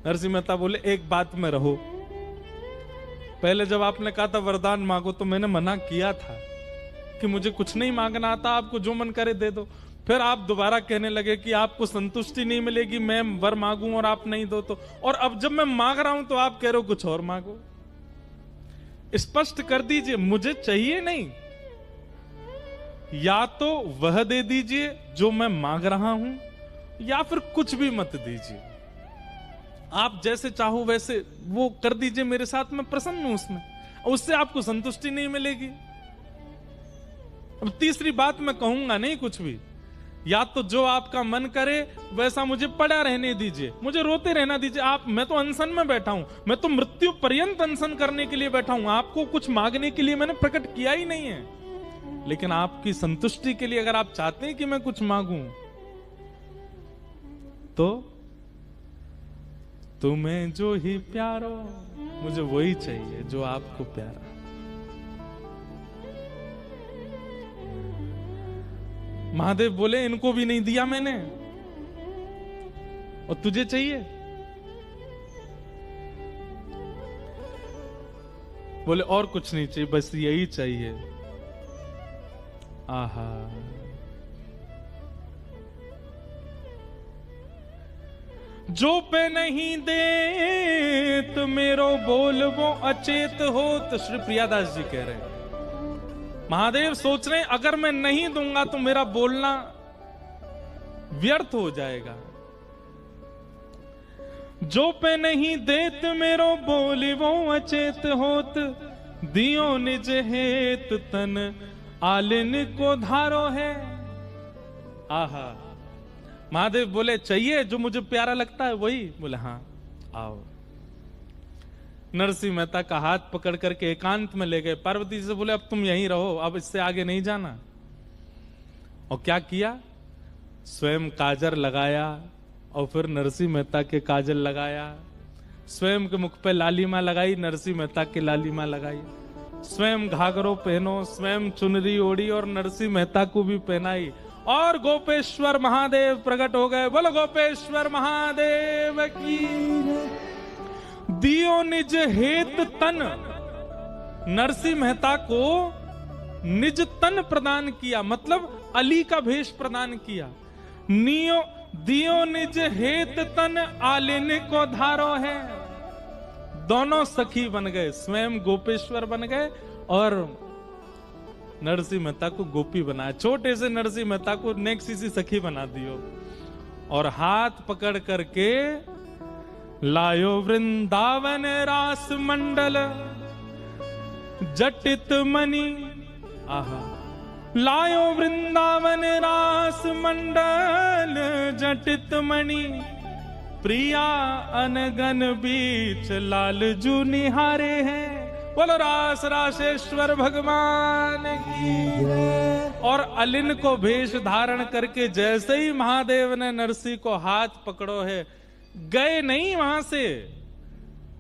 [SPEAKER 1] नरसिंह मेहता बोले एक बात में रहो, पहले जब आपने कहा था वरदान मांगो तो मैंने मना किया था कि मुझे कुछ नहीं मांगना आता, आपको जो मन करे दे दो। फिर आप दोबारा कहने लगे कि आपको संतुष्टि नहीं मिलेगी मैं वर मांगूं और आप नहीं दो तो, और अब जब मैं मांग रहा हूं तो आप कह रहे हो कुछ और मांगो। स्पष्ट कर दीजिए, मुझे चाहिए नहीं, या तो वह दे दीजिए जो मैं मांग रहा हूं, या फिर कुछ भी मत दीजिए। आप जैसे चाहो वैसे वो कर दीजिए मेरे साथ, मैं प्रसन्न हूं उसमें, उससे आपको संतुष्टि नहीं मिलेगी। अब तीसरी बात मैं कहूंगा नहीं कुछ भी, या तो जो आपका मन करे वैसा मुझे पड़ा रहने दीजिए, मुझे रोते रहना दीजिए। आप, मैं तो अनशन में बैठा हूं, मैं तो मृत्यु पर्यंत अनशन करने के लिए बैठा हूं, आपको कुछ मांगने के लिए मैंने प्रकट किया ही नहीं है। लेकिन आपकी संतुष्टि के लिए अगर आप चाहते हैं कि मैं कुछ मांगूं, तो तुम्हें जो ही प्यारो, मुझे वही चाहिए जो आपको प्यारा। महादेव बोले इनको भी नहीं दिया मैंने, और तुझे चाहिए? बोले और कुछ नहीं चाहिए, बस यही चाहिए। आहा, जो पे नहीं दे तो मेरो बोल वो अचेत हो। तो श्री प्रियादास जी कह रहे हैं, महादेव सोच रहे हैं अगर मैं नहीं दूंगा तो मेरा बोलना व्यर्थ हो जाएगा। जो पे नहीं देत मेरो बोली वो अचेत होत, दियो निज हेत तन आलिन को धारो है। आहा, महादेव बोले चाहिए जो मुझे प्यारा लगता है वही? बोले हाँ, आओ। नरसिंह मेहता का हाथ पकड़ करके एकांत में ले गए। पार्वती से बोले अब तुम यहीं रहो, अब इससे आगे नहीं जाना। और क्या किया? स्वयं काजर लगाया और फिर नरसिंह मेहता के काजल लगाया। स्वयं के मुख पे लालिमा लगाई, नरसिंह मेहता के लालिमा लगाई। स्वयं घाघरो पहनो, स्वयं चुनरी ओढ़ी और नरसिंह मेहता को भी पहनाई। और गोपेश्वर महादेव प्रकट हो गए। बोलो गोपेश्वर महादेव की। दियो निज हेत तन, नरसिंह मेहता को निज तन प्रदान किया, मतलब अली का भेष प्रदान किया। नियो दियो निज हेत तन आलिन को धारो है। दोनों सखी बन गए, स्वयं गोपेश्वर बन गए और नरसिंह मेहता को गोपी बनाया। छोटे से नरसिंह मेहता को नेक्स्ट सी सखी बना दियो और हाथ पकड़ करके लायो वृंदावन रास मंडल जटित मणि। आहा, लायो वृंदावन रास मंडल जटित मणि, प्रिया अनगन बीच लाल जू निहारे हैं। बोलो रास रासेश्वर भगवान की। और अलिन को भेष धारण करके जैसे ही महादेव ने नरसिंह को हाथ पकड़ो है, गए नहीं वहां से,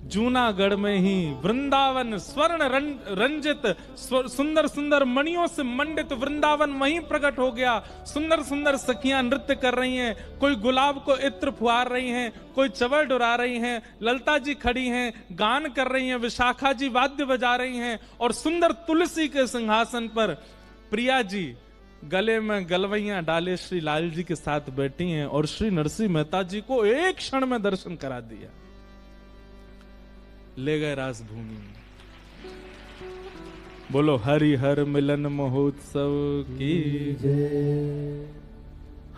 [SPEAKER 1] जूनागढ़ में ही वृंदावन स्वर्ण रंजित सुंदर सुंदर मणियों से मंडित वृंदावन वहीं प्रकट हो गया। सुंदर सुंदर सखियां नृत्य कर रही हैं, कोई गुलाब को इत्र फुहार रही हैं, कोई चवर डुरा रही हैं, ललता जी खड़ी हैं गान कर रही हैं, विशाखा जी वाद्य बजा रही हैं और सुंदर तुलसी के सिंहासन पर प्रिया जी गले में गलवैया डाले श्री लाल जी के साथ बैठी हैं और श्री नरसिंह मेहता जी को एक क्षण में दर्शन करा दिया, ले गए रास भूमि में। बोलो हरि हर मिलन महोत्सव की जय।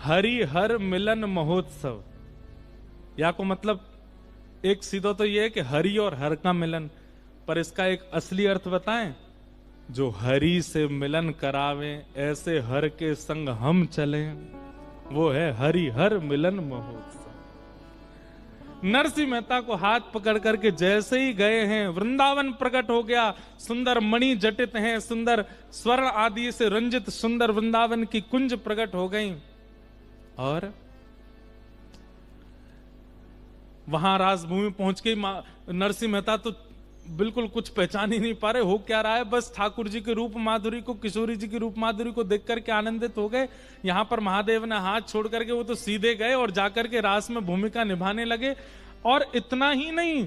[SPEAKER 1] हरि हर मिलन महोत्सव, या को मतलब एक सीधा तो ये है कि हरि और हर का मिलन, पर इसका एक असली अर्थ बताएं। जो हरि से मिलन करावे ऐसे हर के संग हम चलें, वो है हरि हर मिलन महोत्सव। नरसिंह मेहता को हाथ पकड़ करके जैसे ही गए हैं, वृंदावन प्रकट हो गया। सुंदर मणि जटित हैं, सुंदर स्वर्ण आदि से रंजित सुंदर वृंदावन की कुंज प्रकट हो गई। और वहां राजभूमि पहुंच के नरसिंह मेहता तो बिल्कुल कुछ पहचान ही नहीं पा रहे, हो क्या रहा है। बस ठाकुर जी के रूप माधुरी को, किशोरी जी की रूप माधुरी को देख करके आनंदित हो गए। यहां पर महादेव ने हाथ छोड़ करके वो तो सीधे गए और जाकर के रास में भूमिका निभाने लगे। और इतना ही नहीं,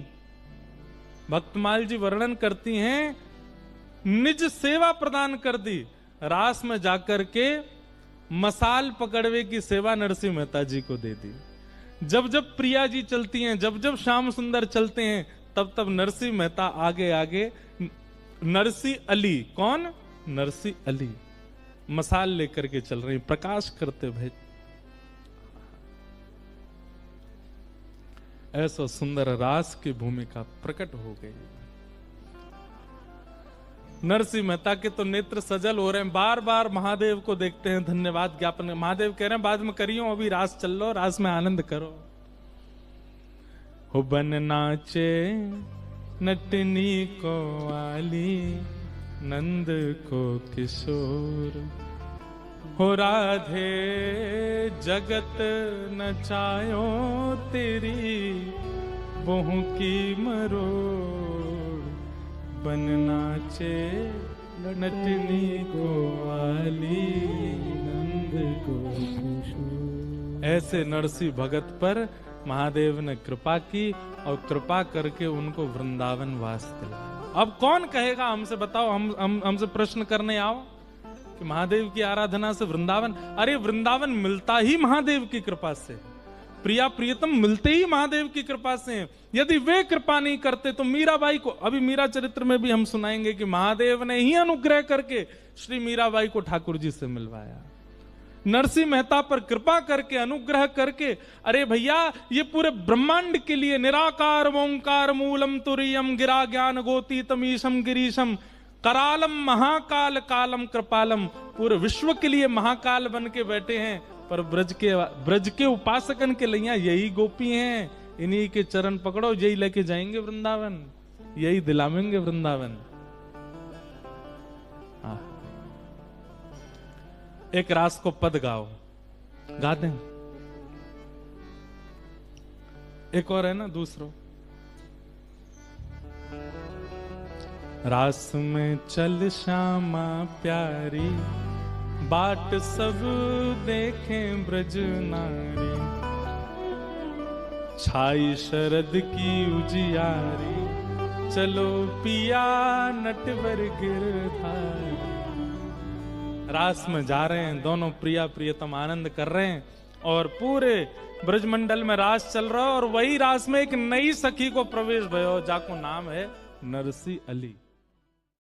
[SPEAKER 1] भक्तमाल जी वर्णन करती हैं, निज सेवा प्रदान कर दी। रास में जाकर के मसाल पकड़वे की सेवा नरसिंह मेहता जी को दे दी। जब जब प्रिया जी चलती हैं, जब जब श्याम सुंदर चलते हैं, तब तब नरसिंह मेहता आगे आगे। नरसिंह अली, कौन? नरसिंह अली मसाल लेकर के चल रही, प्रकाश करते भाई। ऐसा सुंदर रास की भूमिका प्रकट हो गई। नरसिंह मेहता के तो नेत्र सजल हो रहे हैं, बार बार महादेव को देखते हैं, धन्यवाद ज्ञापन। महादेव कह रहे हैं बाद में करियो, अभी रास चल लो, रास में आनंद करो। हो बन नाचे नटनी को वाली, नंद को किशोर, हो राधे जगत नचायो तेरी, बहु की मरोड़, बन नाचे नटनी को वाली,
[SPEAKER 2] नंद को किशोर।
[SPEAKER 1] ऐसे नरसिंह भगत पर महादेव ने कृपा की और कृपा करके उनको वृंदावन वास दिलाया। अब कौन कहेगा हमसे, बताओ, हमसे प्रश्न करने आओ कि महादेव की आराधना से वृंदावन, अरे वृंदावन मिलता ही महादेव की कृपा से, प्रिया प्रियतम मिलते ही महादेव की कृपा से। यदि वे कृपा नहीं करते तो मीराबाई को, अभी मीरा चरित्र में भी हम सुनाएंगे कि महादेव ने ही अनुग्रह करके श्री मीराबाई को ठाकुर जी से मिलवाया। नरसिंह मेहता पर कृपा करके, अनुग्रह करके, अरे भैया ये पूरे ब्रह्मांड के लिए निराकार ओंकार मूलम तुरीयम गिरा ज्ञान गोती तमीशम गिरीशम करालम महाकाल कालम कृपालम, पूरे विश्व के लिए महाकाल बन के बैठे हैं। पर ब्रज के उपासकन के लिए यही गोपी हैं, इन्हीं के चरण पकड़ो, यही लेके जाएंगे वृंदावन, यही दिलावेंगे वृंदावन। हाँ, एक रास को पद गाओ, गा दें। एक और है ना दूसरो, रास में चल श्यामा प्यारी, बाट सब देखें ब्रज नारी, छाई शरद की उजियारी, चलो पिया नटवर गिरधारी। रास में जा रहे हैं, दोनों प्रिया प्रियतम आनंद कर रहे हैं और पूरे ब्रजमंडल में रास चल रहा है। और वही रास में एक नई सखी को प्रवेश भयो, जाको नाम है नरसी अली।